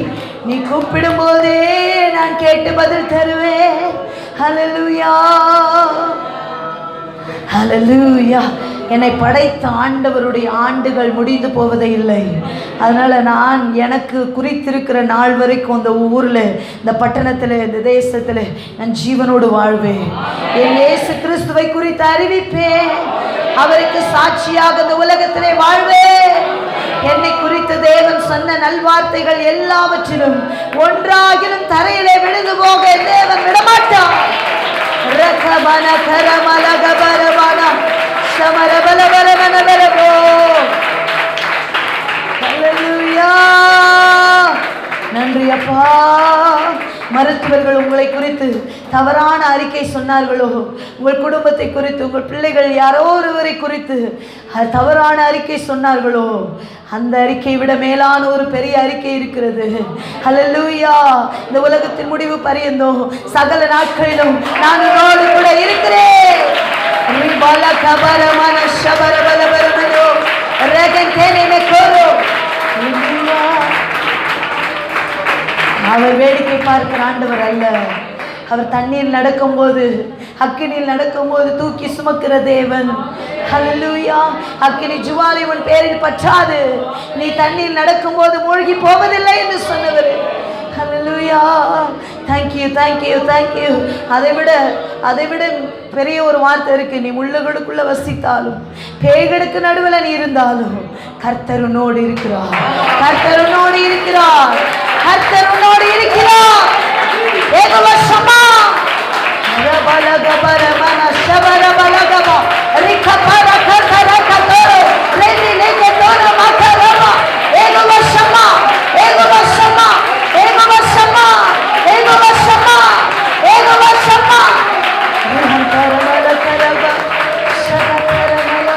[SPEAKER 1] நீ கூப்பிடும் போதே நான் கேட்டு பதில் தருவேன். ஹல்லேலூயா, ஹல்லேலூயா. என்னை படைத்த ஆண்டவருடைய ஆண்டுகள் முடிந்து போவதே இல்லை. அதனால் நான் எனக்கு குறித்திருக்கிற நாள் வரைக்கும் இந்த ஊரில், இந்த பட்டணத்தில், இந்த தேசத்தில் நான் ஜீவனோடு வாழ்வேன். என் இயேசு கிறிஸ்துவை குறித்து அறிவிப்பேன். அவருக்கு சாட்சியாக இந்த உலகத்திலே வாழ்வேன். என்னை குறித்து தேவன் சொன்ன நல்வார்த்தைகள் எல்லாவற்றிலும் ஒன்றாகிலும் தரையிலே விழுந்து போக தேவன் விடமாட்டான். ரகபன கரமலக பரவன சமர பல பரவன பரவோ. ஹல்லேலூயா, நன்றி அப்பா. மருத்துவர்கள் உங்களை குறித்து தவறான அறிக்கை சொன்னார்களோ, உங்கள் குடும்பத்தை குறித்து, உங்கள் பிள்ளைகள் யாரோ ஒருவரை குறித்து தவறான அறிக்கை சொன்னார்களோ, அந்த அறிக்கையை விட மேலான ஒரு பெரிய அறிக்கை இருக்கிறது. ஹல்லேலூயா. இந்த உலகத்தின் முடிவு பரியந்தோ சகல நாட்களிலும் நான் உன்னோடு கூட இருக்கிறேன். அவர் வேடிக்கை பார்க்கிற ஆண்டவர் அல்ல. அவர் தண்ணீர் நடக்கும்போது, அக்கினியில் நடக்கும்போது தூக்கி சுமக்கிற தேவன். ஹல்லேலூயா. அக்கினி ஜுவாலை உன் பேரில் பற்றாது, நீ தண்ணீர் நடக்கும்போது மூழ்கி போவதில்லை என்று சொன்னவர். ஹல்லேலூயா. Thank you, thank you, thank you. அதை விட பெரிய ஒரு வார்த்தை இருக்கு. நீ முள்ளுகளுக்குள்ள வசித்தாலும், பேய்களுக்கு நடுவில் நீ இருந்தாலும், கர்த்தர் உன்னோடு இருக்கிறார். கர்த்தர் உன்னோடு இருக்கிறார். கர்த்தர் உன்னோடு இருக்கிறார். ஏகவசமா ரபலக பரமன ஷபர பலகப ரிகபர கதர கதர ரெடி லேகே தோர மகரமா. ஏகவசமா, ஏகவசமா, ஏகவசமா, ஏகவசமா, ஏகவசமா. ரஹந்தரமல கரப ஷபரமல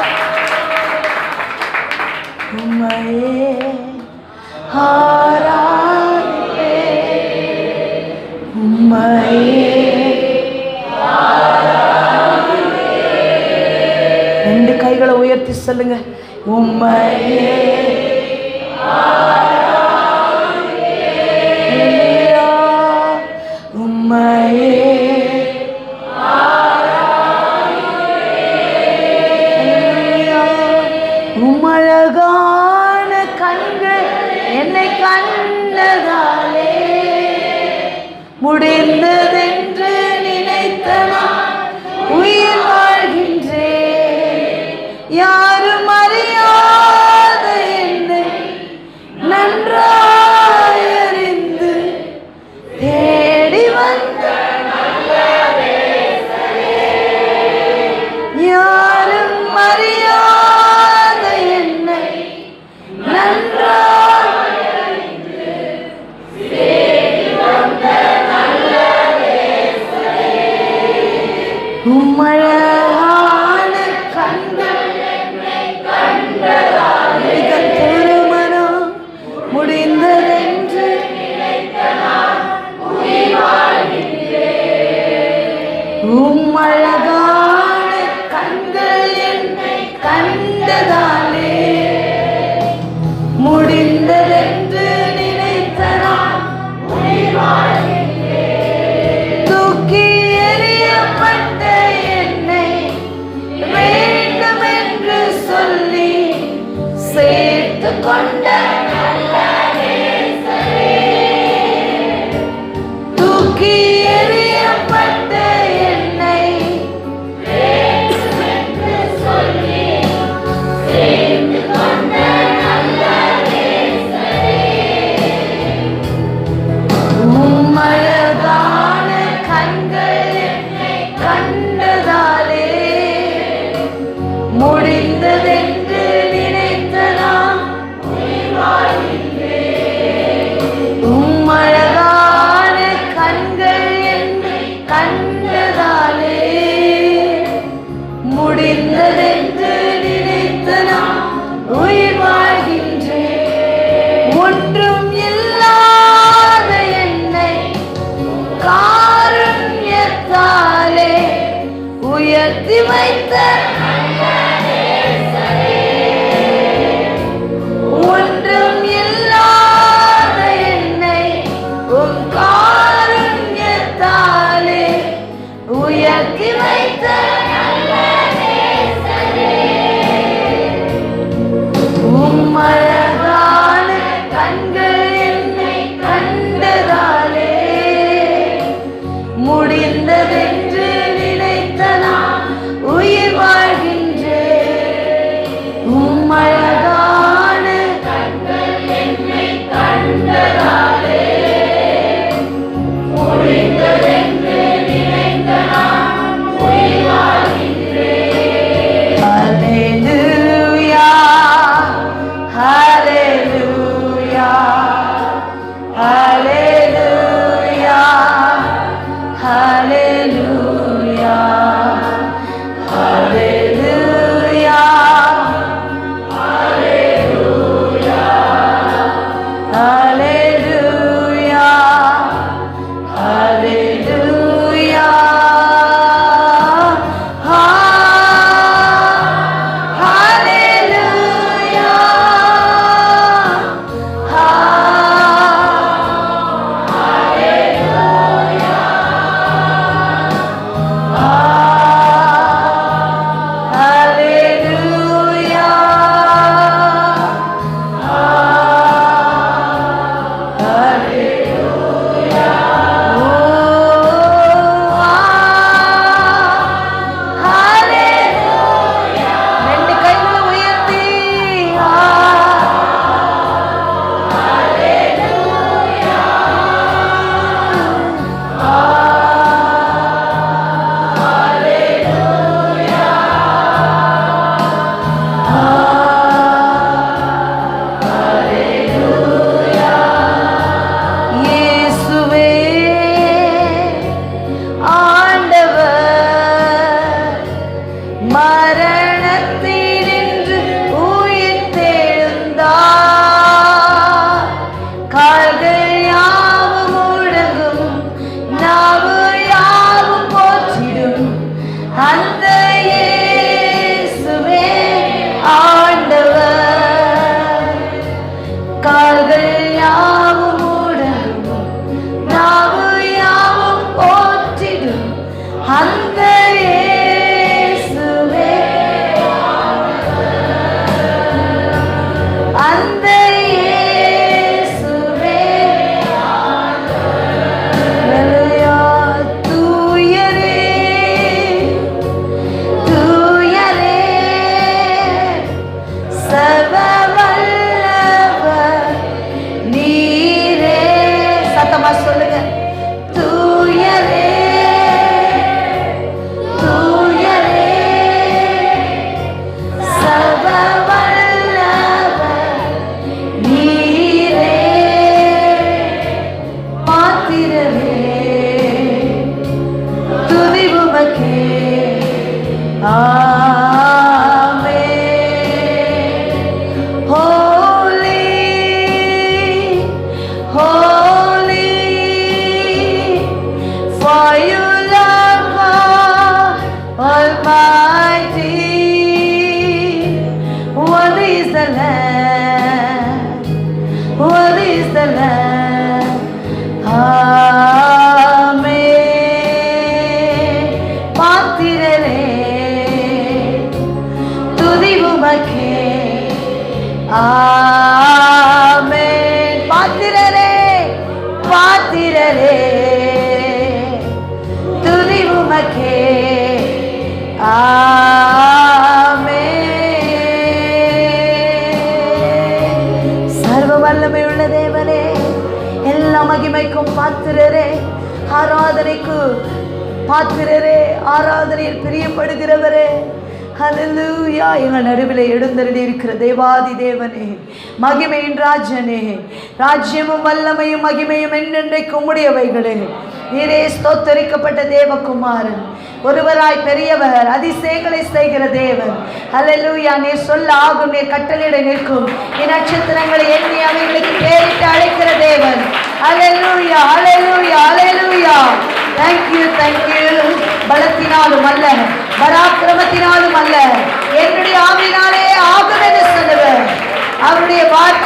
[SPEAKER 1] உம்மையே ஆராதிப்பே. உம்மையே ரெண்டு கைகளை உயர்த்தி சொல்லுங்க. உம்மையே உம்மையே உம்மழகான கண்கள் என்னை கண்டதாலே முடிந்ததென்று நினைத்த நான் உயிர் வாழ்கின்றேன். யாரும் அறியாத என்னை நன்றாய் அறிந்து தேடி வந்த யாரும் அறியாத என்னை நன்றாய் உம்மழகான கண்கள் மிக திருமணம் முடிந்ததென்று உம்மழகான கண்கள் என்னை கண்டதாலே முடிந்ததென்று நினைத்த நான் தூக்கி எறியப்பட்ட என்னை வேண்டும் என்று சொல்லி சேர்த்து கொண்ட தூக்கி எறியப்பட்ட என்னை ஹalleluya ஹalleluya ஹalleluya ஹalleluya ஹalleluya ஹalleluya ஆமென். பாத்திரரே பாத்திரரே துதி உமக்கே. ஆமென். சர்வ வல்லமை உள்ள தேவனே, எல்லா மகிமைக்கும் பாத்திரரே, ஆராதனைக்கு பாத்திரரே, ஆராதனையில் பிரியப்படுகிறவரே, ஹல்லேலூயா. எங்கள் நடுவில் எழுந்தருளி இருக்கிற தேவாதி தேவனே, மகிமையின் ராஜனே, ராஜ்யமும் வல்லமையும் மகிமையும் என்னென்றைக்கு உம்முடையவைகளே. நீரே ஸ்தோத்தரிக்கப்பட்ட தேவகுமாரன், ஒருவராய் பெரியவர், அதிசயங்களை செய்கிற தேவன். ஹல்லேலூயா. நீர் சொல்ல ஆகும், நீர் கட்டளையிட நிற்கும், நீ நட்சத்திரங்களை எண்ணி அவைகளுக்கு பேரிட்டு அழைக்கிற தேவன். Hallelujah hallelujah hallelujah. Thank you thank you. பலத்தினாலும் அல்ல, பராக்கிரமத்தினாலும் அல்ல, என்னுடைய ஆவினாலே ஆகும் என்று சொன்னவர்.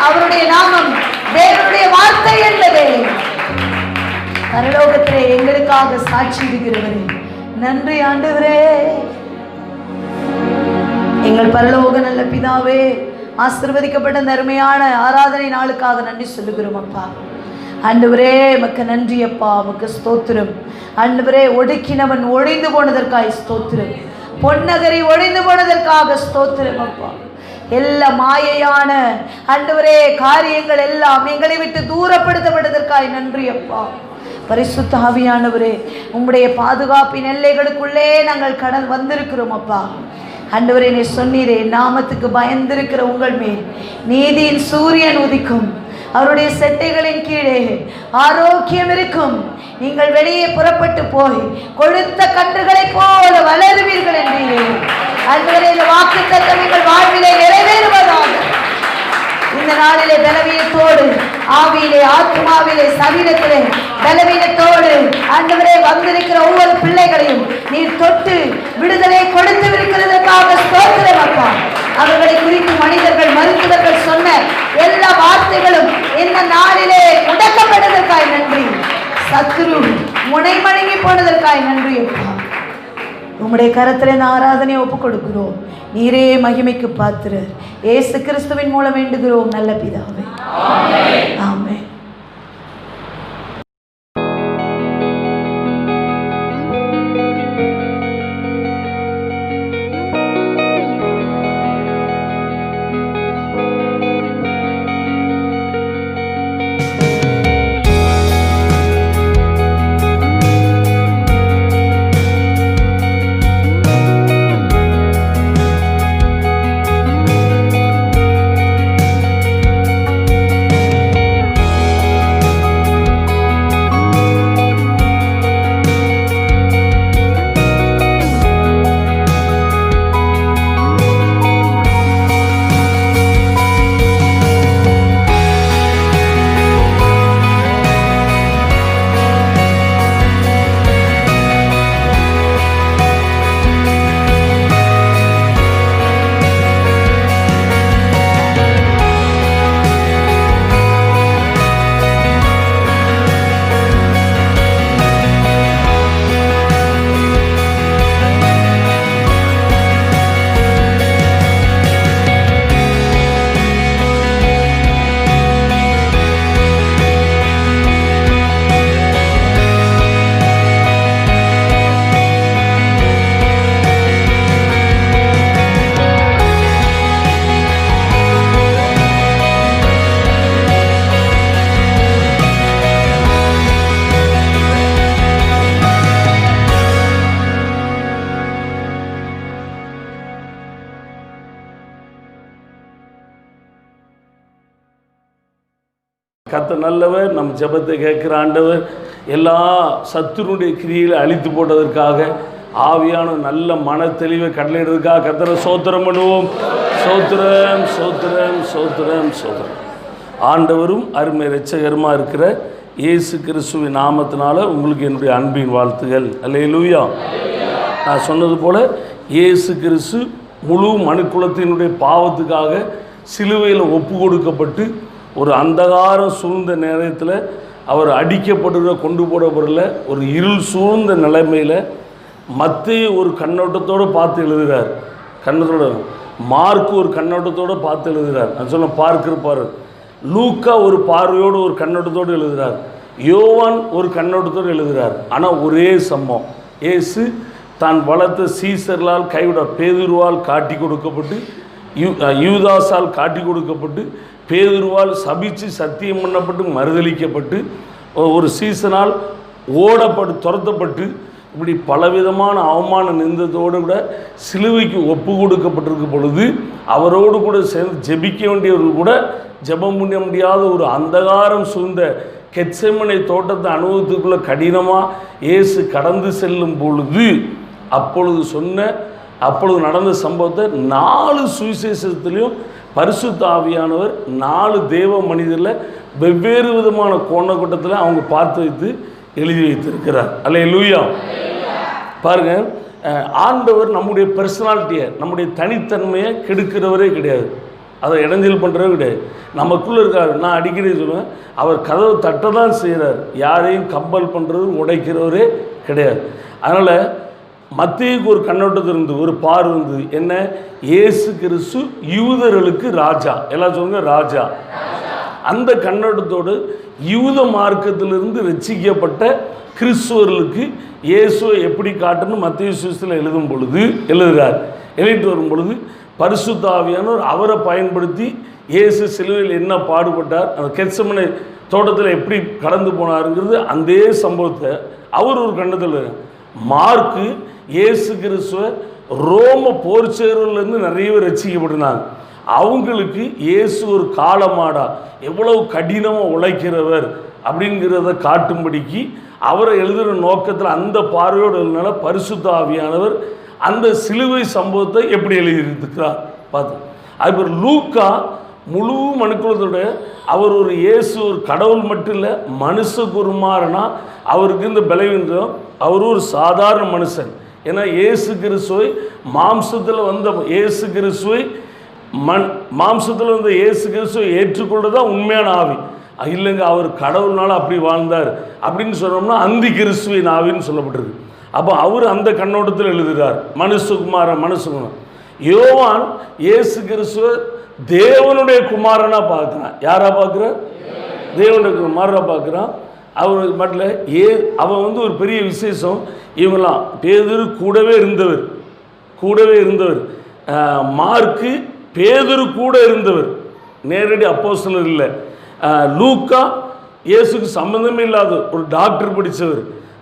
[SPEAKER 1] அவருடைய நாமம் தேவனுடைய வார்த்தை என்பதே. பரலோகத்திலே எங்களுக்காக சாட்சியிடுகிறவரே, நன்றி ஆண்டவரே. எங்கள் பரலோக நல்ல பிதாவே, ஆசீர்வதிக்கப்பட்ட நன்மையான ஆராதனை நாளுக்காக நன்றி சொல்லுகிறோம் அப்பா. ஆண்டவரே மக்கு நன்றி அப்பா, மக்கு ஸ்தோத்திரம். ஆண்டவரே, ஒடுக்கினவன் ஒழிந்து போனதற்காக ஸ்தோத்திரம், பொன்னகரி ஒழிந்து போனதற்காக ஸ்தோத்திரம் அப்பா. எல்லா மாயையான ஆண்டவரே காரியங்கள் எல்லாம் எங்களை விட்டு தூரப்படுத்தப்பட்டதற்காக நன்றி அப்பா. பரிசுத்த ஆவியானவரே, உம்முடைய பாதுகாப்பின் எல்லைகளுக்குள்ளே நாங்கள் வந்திருக்கிறோம் அப்பா. ஆண்டவரே, நீ சொன்னீரே, நாமத்துக்கு பயந்திருக்கிற உங்கள் மேல் நீதியின் சூரியன் உதிக்கும், அவருடைய செட்டைகளின் கீழே ஆரோக்கியம் இருக்கும். நீங்கள் வெளியே புறப்பட்டு போய் கொழுத்த கன்றுகளை போல வளருவீர்கள் என்றீரே. அதுவரை இந்த வாக்குத்தத்தம் எங்கள் வாழ்விலே நிறைவேறுவதாக. இந்த நாளிலே பலவீனத்தோடு, ஆவியிலே, ஆத்மாவிலே, சரீரத்திலே பலவீனத்தோடு ஆண்டவரே வந்திருக்கிற ஒவ்வொரு பிள்ளைகளையும் நீர் தொட்டு விடுதலை கொடுத்து இருக்கிறதற்காக ஸ்தோத்திரம் அப்பா. அவர்களை குறித்து மனிதர்கள், மருத்துவர்கள் சொன்ன எல்லா வார்த்தைகளும் இந்த நாளிலே முடக்கப்பட்டதற்காய் நன்றி. சத்துரு முனைமணங்கி போனதற்காய் நன்றி அப்பா. உம்முடைய கரத்திலே ஆராதனை ஒப்புக் கொடுக்கிறோம். நீரே மகிமைக்கு பாத்திரர். இயேசு கிறிஸ்துவின் மூலம் வேண்டுகிறோம் நல்ல பிதாவே. ஆமென். ஆமென்.
[SPEAKER 2] கர்த்தர் நல்லவர். நம் ஜெபத்தை கேட்கிற ஆண்டவர். எல்லா சத்துருடைய கிரியை அழித்து போட்டதற்காக, ஆவியான நல்ல மன தெளிவை கடலிடுறதுக்காக கர்த்தரை சோத்திரம் பண்ணுவோம். சோத்திரம் சோத்திரம் சோத்திரம் சோத்திரம். ஆண்டவரும் அருமை இரட்சகருமா இருக்கிற இயேசு கிறிஸ்துவின் நாமத்தினால உங்களுக்கு என்னுடைய அன்பின் வாழ்த்துகள். அல்லேலூயா. நான் சொன்னது போல இயேசு கிறிஸ்து முழு மனுக்குலத்தினுடைய பாவத்துக்காக சிலுவையில் ஒப்பு கொடுக்கப்பட்டு ஒரு அந்தகாரம் சூழ்ந்த நேரத்தில் அவர் அடிக்கப்படுகிற, கொண்டு போடப்படுற ஒரு இருள் சூழ்ந்த நிலைமையில் மத்தேயு ஒரு கண்ணோட்டத்தோடு பார்த்து எழுதுகிறார். கண்ணத்தோட மார்க்கு ஒரு கண்ணோட்டத்தோடு பார்த்து எழுதுகிறார். நான் சொன்ன பார்க்கிருப்பார். லூக்கா ஒரு பார்வையோடு ஒரு கண்ணோட்டத்தோடு எழுதுகிறார். யோவான் ஒரு கண்ணோட்டத்தோடு எழுதுகிறார். ஆனால் ஒரே சம்பவம். இயேசு தான் வளர்த்த சீசர்களால் கைவிட பேதுருவால் காட்டி கொடுக்கப்பட்டு, யூதாசால் காட்டி கொடுக்கப்பட்டு, பேதுருவால் சபித்து சத்தியம் பண்ணப்பட்டு மறுதளிக்கப்பட்டு, ஒரு சீசனால் துரத்தப்பட்டு, இப்படி பலவிதமான அவமான நிந்தத்தோடு கூட சிலுவைக்கு ஒப்பு கொடுக்கப்பட்டிருக்க பொழுது அவரோடு கூட சேர்ந்து ஜெபிக்க வேண்டியவர்கள் கூட ஜெபம் பண்ண முடியாத ஒரு அந்தகாரம் சூழ்ந்த கெத்செமனே தோட்டத்தை அனுபவத்துக்குள்ளே கடினமாக இயேசு கடந்து செல்லும் பொழுது அப்பொழுது நடந்த சம்பவத்தை 4 சுவிசேஷத்துலேயும் பரிசுத்த ஆவியானவர் 4 தேவ மனிதரில் வெவ்வேறு விதமான கோணக்கூட்டத்தில் அவங்க பார்த்து வைத்து எழுதி வைத்திருக்கிறார். அல்லேலூயா. பாருங்க, ஆண்டவர் நம்முடைய பர்சனாலிட்டியை, நம்முடைய தனித்தன்மையை கெடுக்கிறவரே கிடையாது. அதை இடைஞ்சல் பண்ணுறவே கிடையாது. நமக்குள்ளே இருக்கார். நான் அடிக்கடி சொல்லுவேன், அவர் கதவை தட்ட தான் செய்கிறார். யாரையும் கம்பல் பண்ணுறது, உடைக்கிறவரே கிடையாது. அதனால் மத்தேயுக்கு ஒரு கண்ணோட்டத்தில் இருந்து ஒரு பார்வை இருந்தது. என்ன? இயேசு கிறிஸ்து யூதர்களுக்கு ராஜா. எல்லாம் சொல்லுங்க, ராஜா. அந்த கண்ணோட்டத்தோடு யூத மார்க்கத்திலிருந்து ரட்சிக்கப்பட்ட கிறிஸ்துவர்களுக்கு இயேசுவை எப்படி காட்டணும் மத்தேயு சுவிசேஷத்தில் எழுதிட்டு வரும் பொழுது பரிசுத்த ஆவியானவர் அவரை பயன்படுத்தி இயேசு சிலுவையில் என்ன பாடுபட்டார், அந்த கெத்செமனே தோட்டத்தில் எப்படி கடந்து போனாருங்கிறது அந்த சம்பவத்தை அவர் ஒரு கண்ணத்தில். மார்க்கு இயேசு கிறிஸ்துவ ரோம போர் சேவர்லேருந்து நிறைய பேர் ரட்சிக்கப்பட்டிருந்தாங்க. அவங்களுக்கு இயேசு ஒரு காளமாடா எவ்வளவு கடினமாக உழைக்கிறவர் அப்படிங்கிறத காட்டும்படிக்கு அவரை எழுதுகிற நோக்கத்தில் அந்த பார்வையோடு எழுதினால பரிசுத்த ஆவியானவர் அந்த சிலுவை சம்பவத்தை எப்படி எழுதியிருக்கிறார் பார்த்து. அதுபோல் லூக்கா முழு மனுக்குலத்தோட அவர் ஒரு இயேசு ஒரு கடவுள் மட்டும் இல்லை, மனுஷகுமாரனா அவருக்கு இந்த பலவீனம். அவர் ஒரு சாதாரண மனுஷன். ஏன்னா இயேசு கிறிஸ்துவை மாம்சத்தில் வந்த இயேசு கிறிஸ்துவை மாம்சத்தில் வந்த இயேசு கிறிஸ்துவை ஏற்றுக்கொள்றதுதான் உண்மையான ஆவி. இல்லைங்க அவர் கடவுள்னால அப்படி வாழ்ந்தார் அப்படின்னு சொன்னோம்னா அந்தி கிறிஸ்துவின் ஆவின்னு சொல்லப்பட்டிருக்கு. அப்போ அவர் அந்த கண்ணோட்டத்தில் எழுதுகிறார், மனுஷகுமாரன். யோவான் இயேசு கிறிஸ்துவ தேவனுடைய குமாரனா பார்க்குறான். யாரா பார்க்குறான்? தேவனுடைய குமாரனா பார்க்குறான். அவர் மட்டும் அவன் வந்து ஒரு பெரிய விசேஷம். இவங்களாம் பேதுரு கூடவே இருந்தவர். மார்க்கு பேதுரு கூட இருந்தவர், நேரடி அப்போஸ்தலர் இல்லை. லூக்கா இயேசுக்கு சம்பந்தமே இல்லாத ஒரு டாக்டர் படித்தவர்,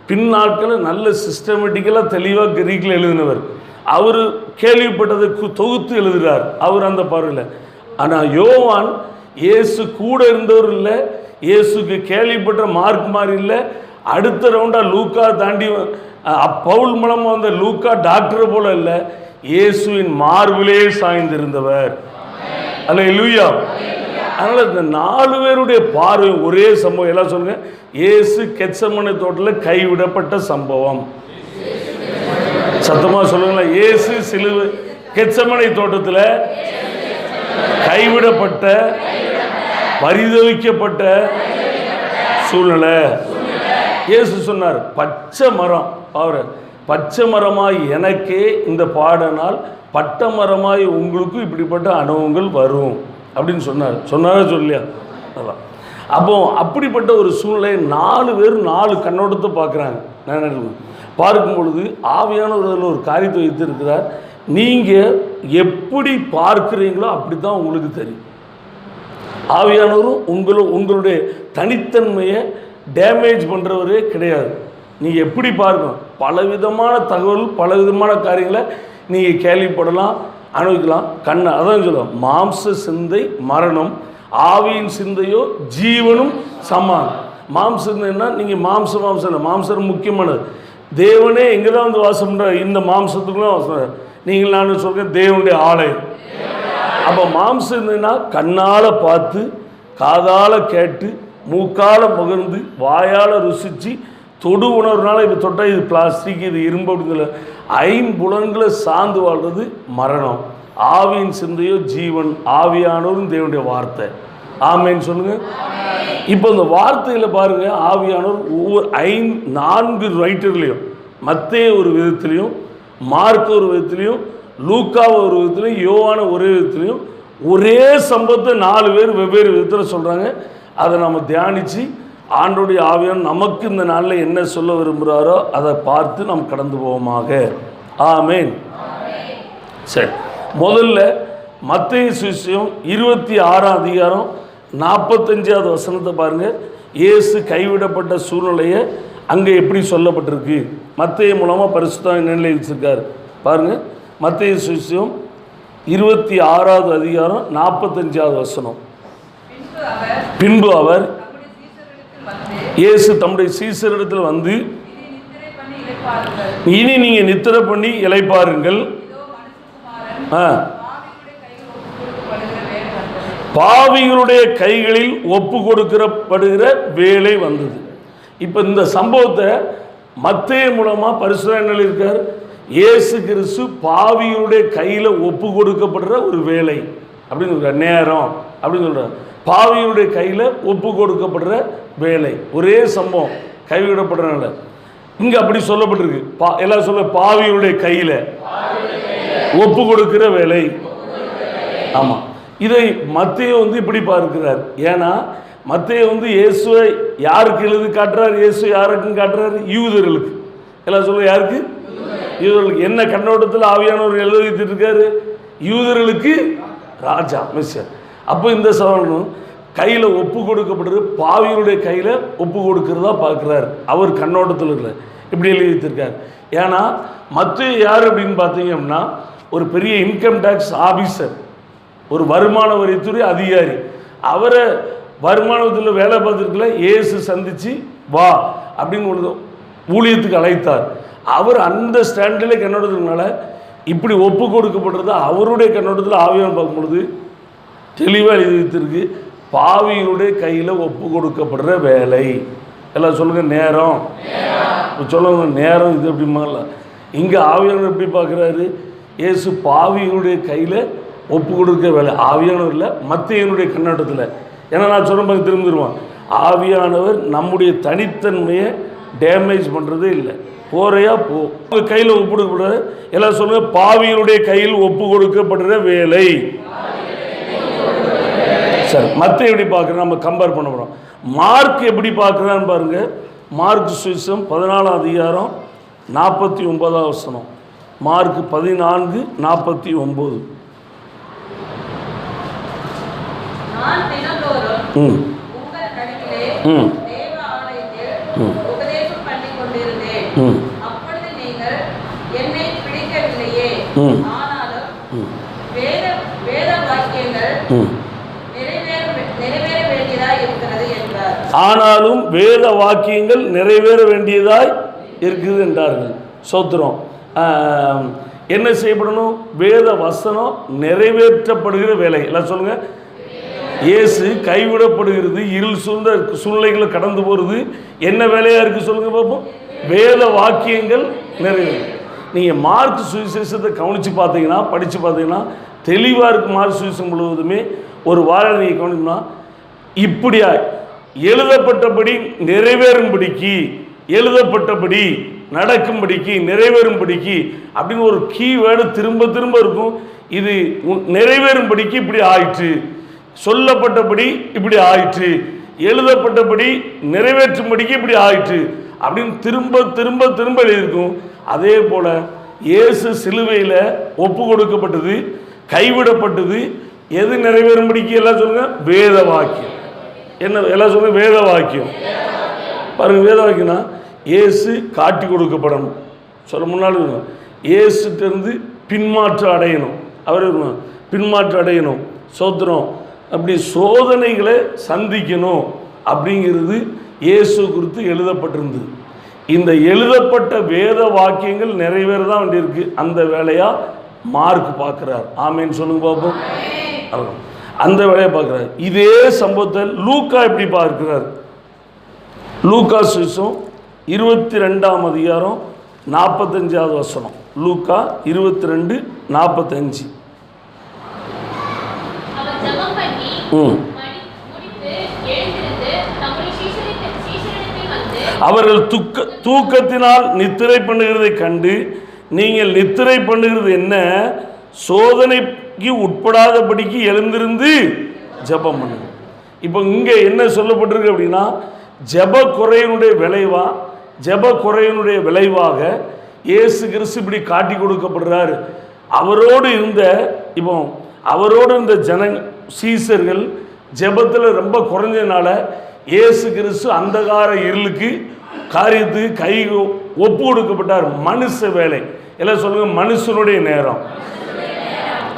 [SPEAKER 2] பின் நாட்களில் நல்ல சிஸ்டமேட்டிக்கலாக தெளிவாக கிரீக்கில் எழுதினவர். அவர் கேள்விப்பட்டதை தொகுத்து எழுதுகிறார் அவர் அந்த பார்வையில். ஆனால் யோவான் இயேசு கூட இருந்தவர் இல்லை, இயேசுக்கு கேள்விப்பட்ட மார்க் மாதிரி இல்லை. அடுத்த ரவுண்டாக லூக்கா தாண்டி பவுல் மூலமாக வந்த லூக்கா டாக்டர் போல இல்லை, இயேசுவின் மார்பிலே சாய்ந்திருந்தவர். அல்லேலூயா. அதனால் இந்த 4 பேருடைய பார்வை ஒரே சம்பவம். எல்லாம் சொல்லுங்க, இயேசு கெத்செமனே தோட்டத்தில் கைவிடப்பட்ட சம்பவம். சத்தமாக சொல்லுங்களேன், இயேசு சிலுவை கெத்செமனே தோட்டத்தில் கைவிடப்பட்ட பரிதவிக்கப்பட்ட சூழ்நிலை. இயேசு சொன்னார், பச்சை மரம் அவர் பச்சை மரமாய் எனக்கே இந்த பாடனால் பட்ட மரமாய் உங்களுக்கு இப்படிப்பட்ட அனுபவங்கள் வரும் அப்படின்னு சொன்னாரா சொல்லியா? அதான். அப்போ அப்படிப்பட்ட ஒரு சூழ்நிலை 4 பேர் 4 கண்ணோட்டத்தை பார்க்குறாங்க. நான் பார்க்கும் பொழுது ஆவியானவர்கள் ஒரு காரியத்தை வைத்திருக்கிறார். நீங்கள் எப்படி பார்க்குறீங்களோ அப்படி தான் உங்களுக்கு தெரியும். ஆவியானவரும் உங்களுடைய தனித்தன்மையை டேமேஜ் பண்ணுறவரே கிடையாது. நீங்கள் எப்படி பார்க்கணும், பலவிதமான தகவல் பலவிதமான காரியங்களை நீங்கள் கேள்விப்படலாம், அனுபவிக்கலாம். அதான் சொல்லுவோம், மாம்ச சிந்தை மரணம், ஆவியின் சிந்தையோ ஜீவனும் சமானம். மாம்ச சிந்தைன்னா நீங்கள் மாம்சம் முக்கியமானது. தேவனே எங்கே தான் வந்து வாசம் பண்ணுற, இந்த மாம்சத்துக்குலாம் வாசம். நீங்கள் நான் சொல்கிறேன் தேவனுடைய ஆலயம். அப்போ மாம்சம் இருந்ததுன்னா கண்ணால் பார்த்து, காதால் கேட்டு, மூக்கால் முகர்ந்து, வாயால் ருசித்து, தொடு உணர்வுனால இப்போ தொட்டால் இது பிளாஸ்டிக், இது இரும்பு அப்படிங்கிற 5 புலன்களை சார்ந்து வாழ்றது மரணம். ஆவியின் சிந்தையோ ஜீவன், ஆவியானவரும் தேவனுடைய வார்த்தை. ஆமேன்னு சொல்லுங்க. இப்போ இந்த வார்த்தையில் பாருங்க, ஆவியானவர் ஒவ்வொரு 4 ரைட்டர்லையும், மத்தேயு ஒரு விதத்திலையும், மார்க் ஒரு விதத்திலையும், லூக்காவை ஒரு விதத்திலையும், யோவான ஒரே விதத்திலையும் ஒரே சம்பவத்தை 4 பேர் வெவ்வேறு விதத்தில் சொல்கிறாங்க. அதை நம்ம தியானித்து ஆண்டோடைய ஆவியான் நமக்கு இந்த நாளில் என்ன சொல்ல விரும்புகிறாரோ அதை பார்த்து நாம் கடந்து போவோமாக. ஆமேன். சரி, முதல்ல மத்தேயு சுவிசேஷம் 26ஆம் அதிகாரம் 45வது வசனத்தை பாருங்கள். இயேசு கைவிடப்பட்ட சூழ்நிலையை அங்கே எப்படி சொல்லப்பட்டிருக்கு, மத்தேயு மூலமாக பரிசுத்த நிலை வச்சிருக்காரு பாருங்கள். மத்தேயு சுவிசேஷம் 26ஆவது அதிகாரம் 45வது வசனம். பின்பு அவர் இயேசு தம்முடைய சீசரிடத்தில் வந்து, இனி நீங்கள் நித்திரை பண்ணி இளைப்பாருங்கள், பாவிகளுடைய கைகளில் ஒப்பு கொடுக்கப்படுகிற வேலை வந்தது. இப்போ இந்த சம்பவத்தை மத்தேயு மூலமாக பரிசுத்தவான்கள் இருக்கார். இயேசு கிறிஸ்து பாவிகளுடைய கையில் ஒப்பு கொடுக்கப்படுற ஒரு வேலை அப்படின்னு சொல்கிறார், நேரம் அப்படின்னு சொல்கிறார். பாவிகளுடைய கையில் ஒப்பு கொடுக்கப்படுற வேலை, ஒரே சம்பவம் கைவிடப்படுறனால இங்கே அப்படி சொல்லப்பட்டிருக்கு. எல்லாம் சொல்ல, பாவிகளுடைய கையில் ஒப்பு கொடுக்கிற வேலை. ஆமாம், இதை மத்தேயு வந்து இப்படி பார்க்கிறார். ஏன்னா மத்தேயு வந்து இயேசுவை யாருக்கு எழுதி காட்டுறார், இயேசு யாருக்கும் காட்டுறாரு, யூதர்களுக்கு. எல்லாம் சொல்ல, யாருக்கு? யூதர்களுக்கு. என்ன கண்ணோட்டத்தில் ஆவியானவர் எழுதி வைத்திருக்காரு? யூதர்களுக்கு ராஜா, மிஸ்டர். அப்போ இந்த சவாலும் கையில் ஒப்பு கொடுக்கப்படுறது, பாவிகளுடைய கையில் ஒப்பு கொடுக்கறதா பார்க்குறாரு அவர் கண்ணோட்டத்தில் இருக்கிற. இப்படி எழுதி வைத்திருக்கார். ஏன்னா மத்தேயு யார் அப்படின்னு பார்த்தீங்க அப்படின்னா ஒரு பெரிய இன்கம் டேக்ஸ் ஆஃபீஸர். ஒரு வருமான வரித்துறை அதிகாரி. அவரை வருமானத்தில் வேலை பார்த்துருக்கல இயேசு சந்தித்து வா அப்படின்னு ஊழியத்துக்கு அழைத்தார். அவர் அந்த ஸ்டாண்டில் கண்ணோட்டத்தினால இப்படி ஒப்பு கொடுக்கப்படுறது அவருடைய கண்ணோட்டத்தில் ஆவியானவர் பார்க்கும் பொழுது தெளிவாக எழுதி வைத்திருக்கு. பாவிகளுடைய கையில் ஒப்பு கொடுக்கப்படுற வேலை. எல்லாம் சொல்லுங்கள், நேரம். சொல்லுங்க, நேரம். இது எப்படி மாறல? இங்கே ஆவியானவர் எப்படி பார்க்குறாரு? இயேசு பாவிகளுடைய கையில் ஒப்பு கொடுக்க வேலை. ஆவியானவர் இல்லை, மத்தேயுனுடைய கண்ணோட்டத்தில். ஏன்னா நான் சொல்ல மாதிரி திரும்பிடுவான். ஆவியானவர் நம்முடைய தனித்தன்மையை டேமேஜ் பண்ணுறதே இல்லை. போறையா போ, உங்கள் கையில் ஒப்பு கொடுக்கப்படுற எல்லாம் சொல்லுங்கள், பாவிகளுடைய கையில் ஒப்பு கொடுக்கப்படுற வேலை. சரி, மத்தேயு எப்படி பார்க்குறோம்? நம்ம கம்பேர் பண்ண போகிறோம். மார்க் எப்படி பார்க்குறான்னு பாருங்கள். மார்க் சுவிசேஷம் 14 அதிகாரம் 49 வசனம். மார்க் 14:49. ஆனாலும் வேத வாக்கியங்கள் நிறைவேற வேண்டியதாய் இருக்குது என்றார்கள். சோத்திரம். என்ன செய்யப்படணும்? வேத வசனம் நிறைவேற்றப்படுகிற வேலை. எல்லாம் சொல்லுங்க. இயேசு கைவிடப்படுகிறது, இருள் சூழ்ந்த சூழ்நிலைகளை கடந்து போகிறது. என்ன வேலையாக இருக்குது சொல்லுங்க பார்ப்போம்? வேத வாக்கியங்கள் நிறைவேறும். நீங்கள் மார்க் சுவிசேஷத்தை கவனித்து பார்த்தீங்கன்னா, படித்து பார்த்தீங்கன்னா தெளிவாக இருக்குது. மார்க் சுவிசேஷம் முழுவதுமே ஒரு வாரம் நீங்கள் கவனிக்கணும்னா இப்படியா எழுதப்பட்டபடி நிறைவேறும்படிக்கு, எழுதப்பட்டபடி நடக்கும்படிக்கு, நிறைவேறும்படிக்கு அப்படின்னு ஒரு கீவேர்டு திரும்ப திரும்ப இருக்கும். இது நிறைவேறும்படிக்கு இப்படி ஆயிற்று, சொல்லப்பட்டபடி இப்படி ஆயிற்று, எழுதப்பட்டபடி நிறைவேற்றும்படிக்கு இப்படி ஆயிற்று அப்படின்னு திரும்ப திரும்ப திரும்ப எழுதியிருக்கும். அதே போல் இயேசு சிலுவையில் ஒப்பு கொடுக்கப்பட்டது, கைவிடப்பட்டது. எது நிறைவேறும்படிக்கு? எல்லாம் சொல்லுங்க, வேத வாக்கியம். என்ன எல்லாம் சொல்லுங்க? வேத வாக்கியம். பாருங்க, வேத வாக்கியம்னா இயேசு காட்டி கொடுக்கப்படணும். சொல்ல முன்னாடி இயேசுட்டிருந்து பின்மாற்றம் அடையணும். அவர் பின்மாற்றம் அடையணும். சோத்திரம். அப்படி சோதனைகளை சந்திக்கணும் அப்படிங்கிறது இயேசு குறித்து எழுதப்பட்டிருந்தது. இந்த எழுதப்பட்ட வேத வாக்கியங்கள் நிறைவேற தான் வேண்டியிருக்கு. அந்த வேலையாக மார்க் பார்க்குறார். ஆமேன்னு சொல்லுங்க பார்ப்போம். அந்த வேலையை பார்க்குறாரு. இதே சம்பவத்தை லூக்கா எப்படி பார்க்கிறார்? லூக்கா சுவிசேஷம் 22 அதிகாரம் 45 வசனம். லூக்கா 22:45. அவர்கள் தூக்கத்தினால் நித்திரை பண்ணுகிறதை கண்டு, நீங்கள் நித்திரை பண்ணுகிறது என்ன? சோதனைக்கு உட்படாதபடிக்கு எழுந்திருந்து ஜெபம் பண்ணுங்க. இப்போ இங்கே என்ன சொல்லப்பட்டிருக்கு அப்படின்னா, ஜெப குறையினுடைய விளைவாக இயேசு கிறிஸ்து இப்படி காட்டி கொடுக்கப்படுறாரு. அவரோடு இருந்த சீசர்கள் ஜெபத்தில் ரொம்ப குறைஞ்சதுனால இயேசு கிறிஸ்து அந்தகார இருளுக்கு காரியத்துக்கு கை ஒப்பு கொடுக்கப்பட்டார். மனுஷ வேலை. எல்லாம் சொல்லுங்க, மனுஷனுடைய நேரம்.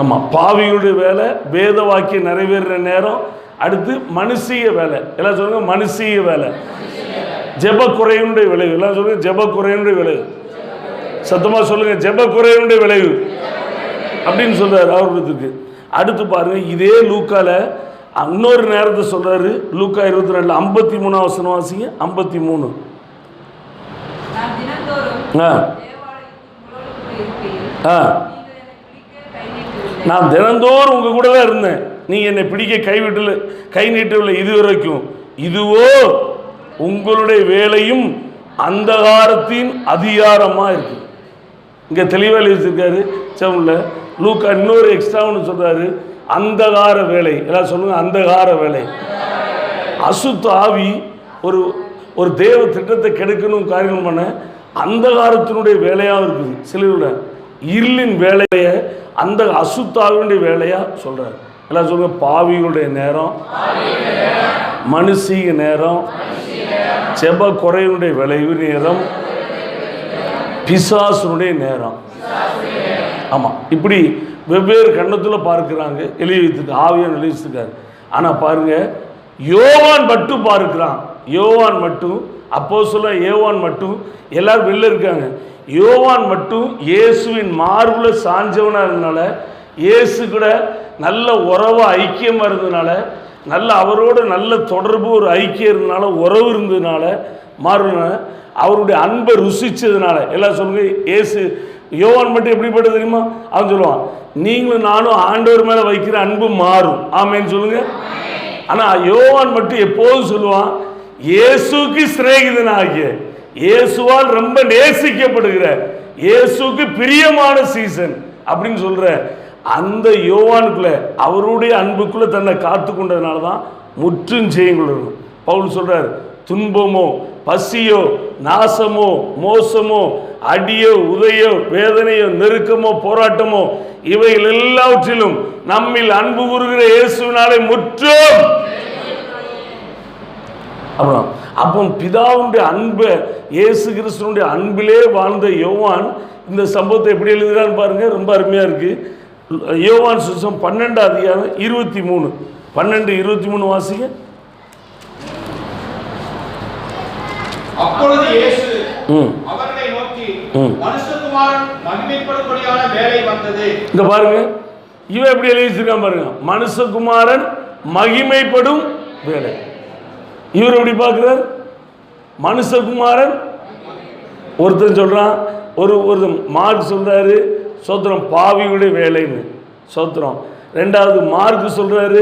[SPEAKER 2] ஆமாம், பாவியுடைய வேலை, வேத வாக்கியம் நிறைவேறுற நேரம். அடுத்து மனுஷிய வேலை. எல்லாம் சொல்லுங்க, மனுஷிய வேலை. ஜெப குறையினுடைய விளைவு. எல்லாம் சொல்லுங்க, ஜெப குறையினுடைய விளைவு. சத்தமாக சொல்லுங்க, ஜெப குறையினுடைய விளைவு அப்படின்னு சொல்றாரு அவருக்கு. அடுத்து பாருங்க, இதே லூக்கால இன்னொரு நேரத்தை சொல்றாரு. லூக்கா 22 53 வசனம் வாசிங்க. 53. நான் தினந்தோறும் உங்க கூட தான் இருந்தேன், நீங்க என்னை பிடிக்க கை நீட்டவில்லை இதுவரைக்கும். இதுவோ உங்களுடைய வேலையும் அந்தகாரத்தின் அதிகாரமா இருக்கு. இங்க தெளிவாக எழுதியிருக்காரு. சவுல லூக்கா இன்னொரு எக்ஸ்ட்ரா ஒன்று சொல்றாரு, அந்தகார வேலை. எல்லாம் சொல்லுங்க, அந்தகார வேலை. அசுத்த ஆவி ஒரு தேவ திட்டத்தை கெடுக்கணும் காரியம் பண்ண அந்தகாரத்தினுடைய வேலையாக இருக்குது. சிலருடைய இருளின் வேலையை அந்த அசுத்தாவினுடைய வேலையா சொல்றாரு. எல்லாம் சொல்லுங்க, பாவிகளுடைய நேரம், மனுஷிக நேரம், செப குறையினுடைய விளைவு நேரம், பிசாசுனுடைய நேரம். ஆமாம், இப்படி வெவ்வேறு கண்ணத்தில் பார்க்குறாங்க, எழுதி வைத்துருக்கு, ஆவியான் எழுதி வச்சுருக்காரு. ஆனால் பாருங்கள், யோவான் மட்டும் பார்க்குறான். யோவான் மட்டும், அப்போஸ்தலன் யோவான் மட்டும், எல்லாரும் வெளில இருக்காங்க. யோவான் மட்டும் இயேசுவின் மார்பில் சாஞ்சவனாக இருந்தனால, இயேசு கூட நல்ல உறவு ஐக்கியமாக இருந்ததுனால, நல்ல அவரோட நல்ல தொடர்பு ஒரு ஐக்கியம் இருந்ததுனால, உறவு இருந்ததுனால, மாறுன அவருடைய அன்பை ருசிச்சதுனால, எல்லாம் சொல்லுங்க. இயேசு யோவான் மட்டும் எப்படிப்பட்டது தெரியுமா? அவன் சொல்லுவான், நீங்களும் நானும் ஆண்டவர் மேலே வைக்கிற அன்பு மாறும். ஆமேன்னு சொல்லுங்க. ஆனால் யோவான் மட்டும் எப்போதும் சொல்லுவான், இயேசுக்கு சிநேகிதனாகிய, இயேசுவால் ரொம்ப நேசிக்கப்படுகிற, இயேசுக்கு பிரியமான சீசன் அப்படின்னு சொல்ற அந்த யோவானுக்குள்ள, அவருடைய அன்புக்குள்ள தன்னை காத்து கொண்டதுனால தான் முற்றும் செய்யுங்கள். பவுல் சொல்றார், துன்பமோ பசியோ நாசமோ மோசமோ அடியோ உதையோ வேதனையோ நெருக்கமோ போராட்டமோ இவைகள் எல்லாவற்றிலும் நம்மில் அன்பு கூறுகிற இயேசுவினாலே முற்றும். அப்புறம் அப்போ பிதாவுடைய அன்பை, இயேசு கிறிஸ்துவனுடைய அன்பிலே வாழ்ந்த யோவான் இந்த சம்பவத்தை எப்படி எழுதுகிறான்னு பாருங்க, ரொம்ப அருமையா இருக்கு. யோவான் சுவிசேஷம் 12 அதிகாரம் 23, 12:23 வாசிங்க.
[SPEAKER 3] அப்பொழுது இயேசு அவர்களை நோக்கி, மனுஷகுமாரன் மகிமைப்படும்படியான வேளை வந்தது.
[SPEAKER 2] இங்க பாருங்க, இவன் எப்படி எழுதி வச்சிருக்கான் பாருங்க, மனுஷகுமாரன் மகிமைப்படும் வேளை. இவர் எப்படி பார்க்கிறார்? மனுஷகுமாரன் ஒருத்தன் சொல்றான், ஒரு மார்க் சொல்றாரு சோத்திரம் பாவியுடைய வேலைன்னு சோத்திரம். ரெண்டாவது மார்க் சொல்றாரு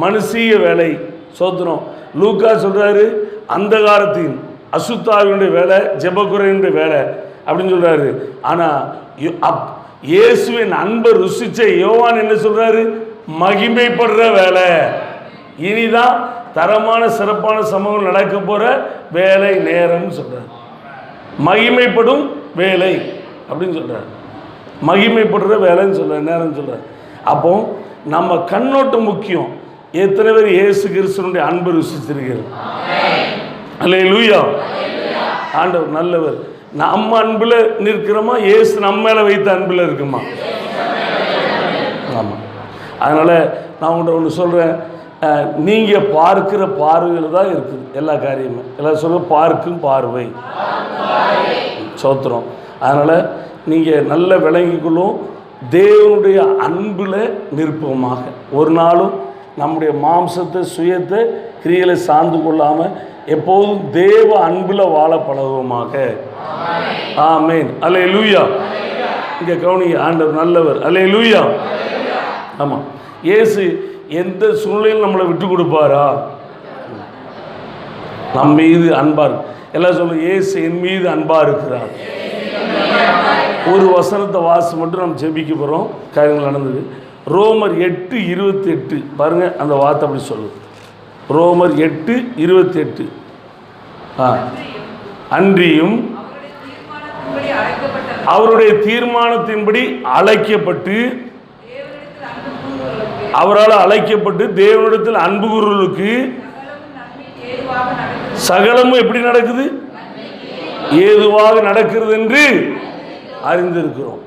[SPEAKER 2] மனுஷீக வேலை சோத்திரம். லூக்கா சொல்றாரு அந்தகாரத்தின் அசுத்தாவினுடைய வேலை, ஜெபக்குறையினுடைய வேலை அப்படின்னு சொல்றாரு. ஆனா இயேசுவின் அன்பை ருசிச்ச யோவான் என்ன சொல்றாரு? மகிமைப்படுற வேலை. இனிதான் தரமான சிறப்பான சமூகம் நடக்க போற வேலை நேரம் சொல்றாரு. மகிமைப்படும் வேலை அப்படின்னு சொல்றாரு. மகிமைப்படுற வேலைன்னு சொல்ற நேரம் சொல்றாரு. அப்போ நம்ம கண்ணோட்டம் முக்கியம். எத்தனை பேர் இயேசு கிறிஸ்துவினுடைய அன்பு ருசிச்சிருக்கிறது? அல்லேலூயா. ஆண்டவர் நல்லவர். நம்ம அன்புல நிற்கிறோமா, இயேசு நம்ம மேல வைத்த அன்புல இருக்குமா? ஆமா. அதனால நான் உங்கள்கிட்ட ஒன்று சொல்றேன், நீங்க பார்க்கிற பார்வையில் தான் இருக்குது எல்லா காரியமும். எல்லாம் சொல்ல பார்க்கும் பார்வை சோத்திரம். அதனால நீங்க நல்ல விளங்கிக்கொள்ளும், தேவனுடைய அன்புல நிற்போமாக. ஒரு நாளும் நம்முடைய மாம்சத்தை சுயத்தை கிரியைகளை சார்ந்து கொள்ளாம எப்போதும் தேவ அன்புல வாழ பழகுவோமாக. ஆமென். அல்லேலூயா. இங்க கவனிங்க, ஆண்டவர் நல்லவர். அல்லேலூயா. ஆமா, இயேசு எந்த சூழ்நிலையில் நம்மளை விட்டு கொடுப்பாரா? நம் மீது அன்பா இருக்கு. எல்லாம் சொல்லுங்க, இயேசு என் மீது அன்பா இருக்கிறார். ஒரு வசனத்தை வாசி மட்டும் நம்ம ஜெபிக்க போறோம். காரியங்கள் நடந்தது. ரோமர் 8:28 பாருங்க, அந்த வார்த்தை அப்படி சொல்லுது. ரோமர் 8:28. அன்றியும் அவருடைய தீர்மானத்தின்படி அழைக்கப்பட்டு, அவரால் அழைக்கப்பட்டு தேவனிடத்தில் அன்பு கூறுவதற்கு சகலமும் எப்படி நடக்குது? ஏதுவாக நடக்கிறது என்று அறிந்திருக்கிறோம்.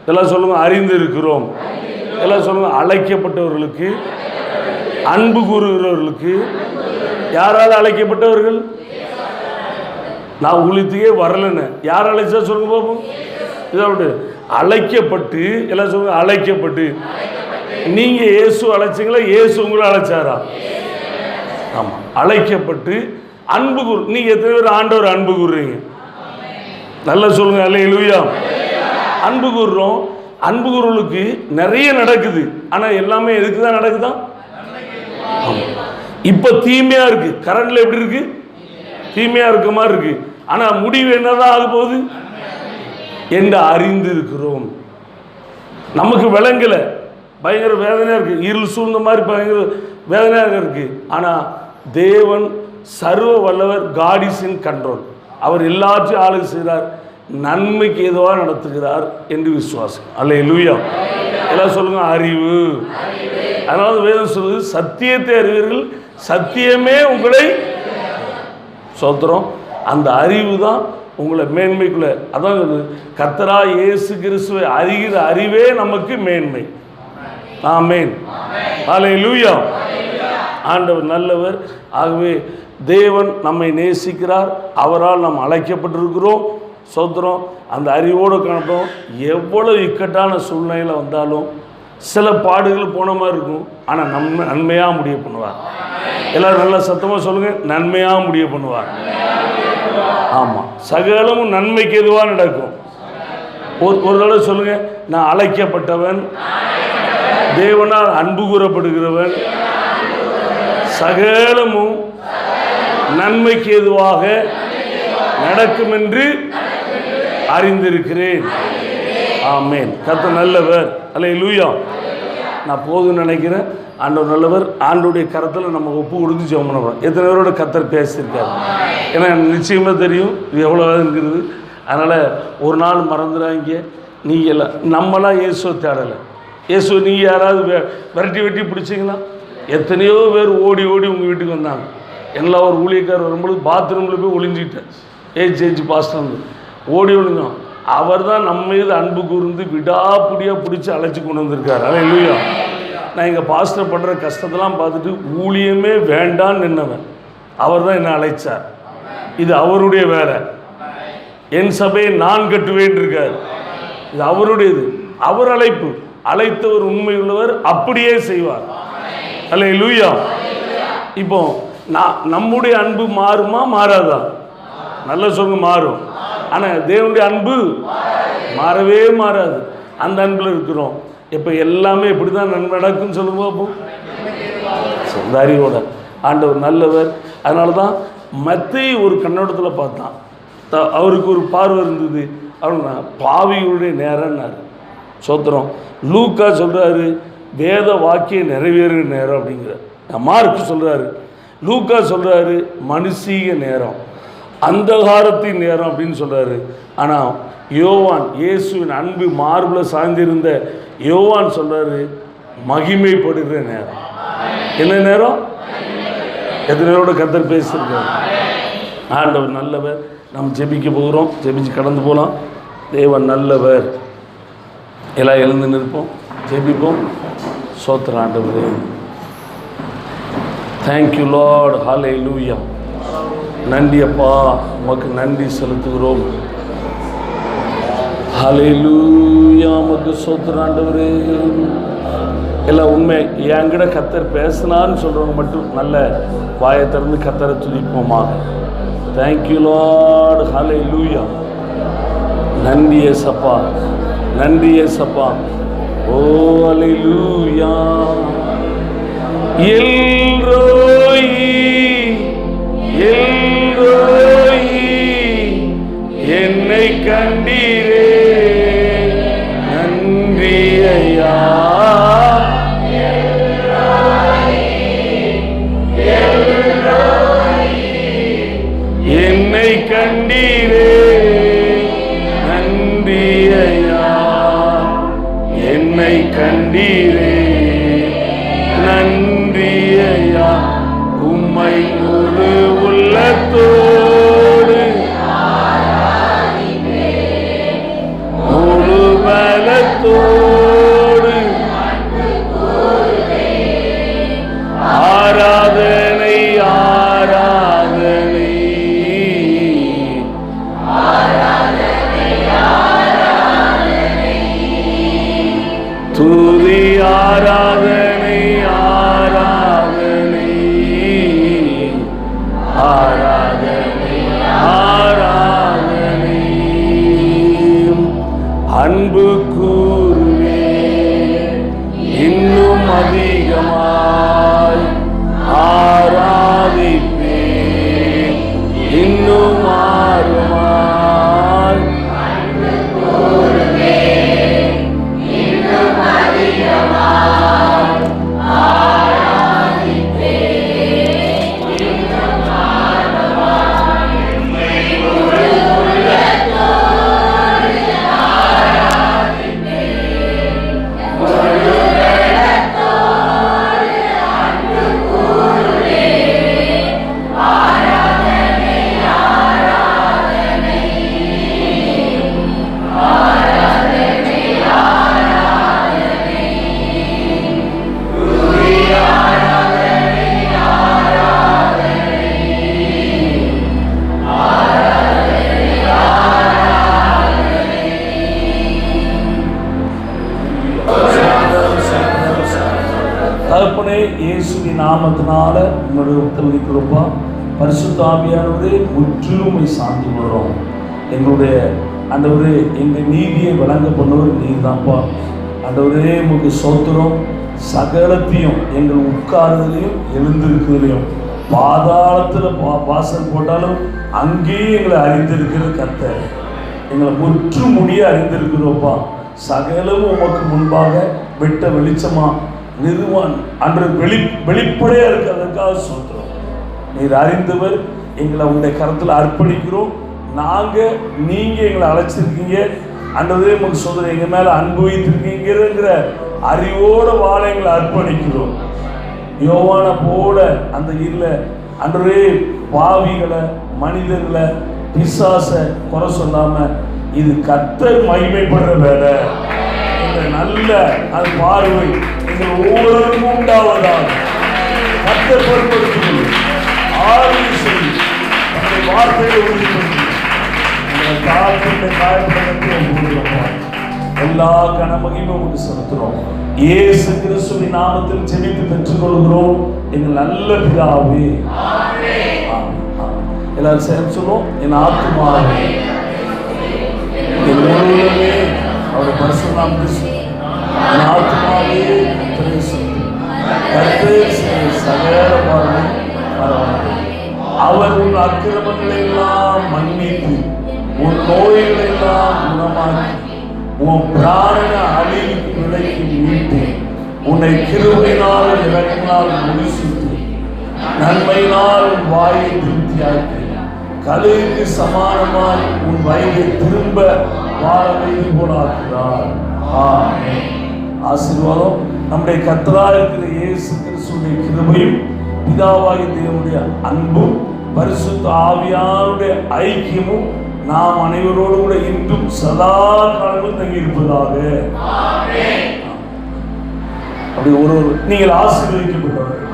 [SPEAKER 2] எல்லாம் சொல்லுங்க, அறிந்திருக்கிறோம். எல்லாம் சொல்லுங்க, அழைக்கப்பட்டவர்களுக்கு, அன்பு கூறுகிறவர்களுக்கு. யாரால் அழைக்கப்பட்டவர்கள்? நான் ஊழியத்துக்கே வரலன்னு யார் அழைச்சா சொல்லுங்க பாப்போம். இதோட அழைக்கப்பட்டு, எல்லாம் சொல்லுங்க, அழைக்கப்பட்டு. நீங்க இயேசு அழைச்சிங்களா, இயேசு உங்களை அழைச்சாரா? ஆமா, அழைக்கப்பட்டு அன்பு கூறு. நீங்க எத்தனை பேர் ஆண்டவர் அன்பு கூறுறீங்க? நல்லா சொல்லுங்க. அல்லேலூயா. அன்பு கூறுறோம். அன்பு கூறுவலுக்கு நிறைய நடக்குது. ஆனா எல்லாமே எதுக்கு தான் நடக்குதா? இப்ப தீமையா இருக்கு. கரண்ட்ல எப்படி இருக்கு? தீமையா இருக்க மாதிரி இருக்கு. ஆனா முடிவு என்னதான் ஆக போகுது என்று அறிந்து இருக்கிறோம். நமக்கு விளங்கல, பயங்கர வேதனையா இருக்கு. இருள் சூழ்ந்த மாதிரி பயங்கர வேதனையாக இருக்கு. ஆனா தேவன் சர்வ வல்லவர், காட் இஸ் இன் கண்ட்ரோல். அவர் எல்லாத்தையும் ஆளுகை செய்கிறார், நன்மைக்கு ஏதுவா நடத்துகிறார் என்று விசுவாசம். அல்லேலூயா. எல்லாம் சொல்லுங்க, அறிவு. அதனால வேதம் சொல்லுது, சத்தியத்தை அறிவீர்கள், சத்தியமே உங்களை சோத்திரம். அந்த அறிவு தான் உங்களை மேன்மைக்குள்ள, அதான் கர்த்தரா இயேசு கிறிஸ்துவை அறிகிற அறிவே நமக்கு மேன்மை. ஆமென். ஹல்லேலூயா. ஆண்டவர் நல்லவர். ஆகவே தேவன் நம்மை நேசிக்கிறார், அவரால் நாம் அழைக்கப்பட்டிருக்கிறோம். சோத்திரம். அந்த அறிவோடு காணட்டும். எவ்வளவு இக்கட்டான சூழ்நிலையில் வந்தாலும் சில பாடுகள் போன மாதிரி இருக்கும், ஆனால் நன்மையாக முடிய பண்ணுவார். எல்லாரும் நல்லா சத்தமாக சொல்லுங்கள், நன்மையாக முடிய பண்ணுவார். ஆமாம், சகலமும் நன்மைக்கு எதுவாக நடக்கும். ஒரு தடவை சொல்லுங்கள், நான் அழைக்கப்பட்டவன், தேவனால் அன்பு கூறப்படுகிறவன், சகலமும் நன்மைக்கு எதுவாக நடக்கும் என்று அறிந்திருக்கிறேன். ஆமென். கர்த்தர் நல்லவர். அல்லேலூயா. நான் போதும்னு நினைக்கிறேன். ஆண்டவர் நல்லவர். ஆண்டோடைய கரத்தில் நம்ம ஒப்பு கொடுத்து ஜெபம் பண்ணுறோம். எத்தனை பேரோட கர்த்தர் பேசியிருக்காரு? ஏன்னா நிச்சயமாக தெரியும் இது எவ்வளோ இருக்கிறது. அதனால் ஒரு நாள் மறந்துடாங்க. நீங்கள் எல்லாம் நம்மளாம் இயேசுவை தேடலை. இயேசு நீங்கள் யாராவது வெட்டி பிடிச்சிங்களா? எத்தனையோ பேர் ஓடி உங்கள் வீட்டுக்கு வந்தாங்க. எல்லா ஒரு ஊழியக்காரர் வரும்பொழுது பாத்ரூமில் போய் ஒளிஞ்சிக்கிட்டேன். ஏஜ் பாஸ்டர் ஓடி ஒளிஞ்சோம். அவர் தான் நம்ம மீது அன்பு கூர்ந்து விடாப்பிடியாக பிடிச்சி அழைச்சி கொண்டு வந்திருக்கார். அல்லேலூயா. நான் எங்கள் பாஸ்டர் பண்ணுற கஷ்டத்தெல்லாம் பார்த்துட்டு ஊழியமே வேண்டான்னு நின்னவன். அவர் தான் என்னை அழைச்சார். இது அவருடைய வேலை. என் சபையை நான் கட்டுவேன் இருக்கார். இது அவருடையது. அவர் அழைப்பு. அழைத்தவர் உண்மை உள்ளவர், அப்படியே செய்வார். அல்லேலூயா. இப்போ நம்முடைய அன்பு மாறுமா மாறாதா? நல்ல சொல்லுங்க, மாறும். ஆனால் தேவனுடைய அன்பு மாறவே மாறாது. அந்த அன்பில் இருக்கிறோம். இப்போ எல்லாமே இப்படி தான் நடக்குன்னு சொல்லுங்க பார்ப்போம். சொந்தாரியோட ஆண்டவர் நல்லவர். அதனால தான் மத்தேயு ஒரு கண்ணோட்டத்தில் பார்த்தான். அவருக்கு ஒரு பார்வை இருந்தது. அவர் பாவிகளுடைய நேரம்னாரு. சோத்திரம். லூக்கா சொல்கிறாரு வேத வாக்கியம் நிறைவேறுகிற நேரம் அப்படிங்கிற. மார்க்கு சொல்கிறாரு. லூக்கா சொல்கிறாரு மனுஷீக நேரம், அந்தகாரத்தின் நேரம் அப்படின்னு சொல்கிறாரு. ஆனால் யோவான், இயேசுவின் அன்பு மார்பில் சாய்ந்திருந்த யோவான் சொல்கிறாரு மகிமைப்படுகிற நேரம். என்ன நேரம்? எத்தனை நேரோட கர்த்தர் பேசியிருக்காரு. ஆண்டவர் நல்லவர். நம்ம ஜெபிக்க போகிறோம். ஜெபிச்சு கடந்து போகலாம். தேவன் நல்லவர். எல்லாம் எழுந்து நிற்போம், ஜெபிப்போம். சோத்திர ஆண்டவரே, தேங்க்யூ லார்ட். ஹல்லேலூயா. நன்றி அப்பா, உமக்கு நன்றி செலுத்துகிறோம். ஹல்லேலூயா. உமக்கு சோத்திர ஆண்டவரே. எல்லாம் உண்மை. என்கிட்ட கர்த்தர் பேசினான்னு சொல்கிறவங்க மட்டும் நல்ல வாயை திறந்து கர்த்தரை துதிப்போமா. Thank you Lord. ஹல்லேலூயா. நன்றி ஏசப்பா, நன்றி ஏசப்பா. ஓ ஹல்லேலூயா. எல்ரோயி, எல்ரோயி, என்னை கண்டீரே, நன்றி ஐயா. என்னை கண்டீரே, நன்றி ஐயா. என்னை கண்டீரே, நன்றி ஐயா. உம்மை முழு உள்ளத்தோடு முழு பலத்தோடு ஆராதனை ஆராதனை துதி ஆராதனை ஆராதனை ஆராதனை ஆராதனை. அன்பு கூறுவே இன்னும் அதிகமாய் ஆராதிப்பே இன்னும் ஆறுமாய். நாமத்தினால உங்களுடைய உத்தரவிக்கிறப்பா. பரிசுத்த ஆவியானவரே முற்றிலும் சாந்தி கொள்கிறோம். எங்களுடைய ஆண்டவரே எங்கள் நீதியை வழங்க பண்ணவர் நீர் தான்ப்பா. ஆண்டவரே உங்களுக்கு சோத்திரம். சகலத்தையும் எங்கள் உட்கார்றதுலையும் எழுந்திருக்கிறதுலையும் பாதாளத்தில் வாசல் போட்டாலும் அங்கேயே எங்களை அறிந்திருக்கிற கர்த்தர். எங்களை முற்று முடிய அறிந்திருக்கிறோப்பா. சகலமும் உமக்கு முன்பாக வெட்ட வெளிச்சமா நிறுவன் அன்று வெளிப்படையாக இருக்கிறதுக்காக சொல்கிறோம். நீர் அறிந்தவர். எங்களை உங்களுடைய கரத்தில் அர்ப்பணிக்கிறோம். நீங்கள் எங்களை அழைச்சிருக்கீங்க. அன்றதே உங்களுக்கு சொல்கிறேன், எங்கள் மேலே அன்பு வைத்திருக்கீங்கிற அறிவோட வாழ எங்களை அர்ப்பணிக்கிறோம். யோவான போல அந்த இல்லை அன்றே பாவிகளை மனிதர்களை பிசாசை குறை சொல்லாம இது கர்த்தர் மகிமைப்படுற வேலை. இந்த நல்ல அது பார்வை எங்கள் ஒவ்வொருவருக்கும் உண்டாவதாக கர்த்தர் பொறுப்படுத்தி ஆய்வு செய்து நம்முடைய வார்த்தையை உறுதிப்படுத்தி எல்லா கனமகியும் உங்களுக்கு செலுத்துறோம். இயேசு கிறிஸ்துவின் நாமத்தில் ஜெபித்து பெற்றுக் கொள்கிறோம் எங்கள் நல்ல பிதாவே. எல்லாரும் சேர்ந்து சொல்லுவோம். என் ஆத்துமாவே என் முழுவதுமே அவருடைய பரிசுத்த நாமத்தில் என் ஆத்துமாவே கர்த்தர் சகல பாவங்களை அவர் உன் அக்கிரமங்களை எல்லாம் மன்னித்து உன் நோய்களை எல்லாம் குணமாக்கி உன் பிராண அழிவுக்கு விலைக்கு மீட்டு உன்னை கிருபையினால் இறக்கினால் முடிசூட்டி நன்மையினால் உன் வாயை திருப்தியாக்கி கழுகுக்கு சமானமாய் உன் வயதை திரும்ப வாழ வைத்து போனாக்கிறார். ஆசீர்வாதம் நம்முடைய கர்த்தராய் இருக்கிற இயேசு கிறிஸ்துவின் கிருபையும் பிதாவாகிய தேவனுடைய அன்பும் பரிசுத்த ஆவியானுடைய ஐக்கியமும் நாம் அனைவரோடு கூட இன்றும் சதா காலமும் தங்கி இருப்பதாக. அப்படி ஒரு நீங்கள் ஆசீர்வதிக்கப்பட்டவர்கள்,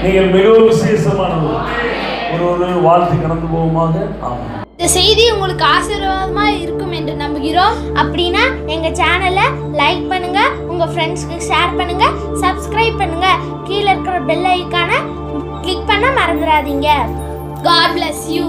[SPEAKER 2] நீங்கள் மிகவும் விசேஷமானவர். ஒரு வாழ்த்து கடந்து போகுமாக.
[SPEAKER 4] இந்த செய்தி உங்களுக்கு ஆசீர்வாதமா இருக்கும் என்று நம்புகிறோம். அப்படின்னா எங்க சேனலை லைக் பண்ணுங்க, உங்க ஃப்ரெண்ட்ஸ்க்கு ஷேர் பண்ணுங்க, சப்ஸ்கிரைப் பண்ணுங்க, கீழே இருக்கிற பெல் ஐகானை கிளிக் பண்ண மறந்துடாதீங்க. God bless you.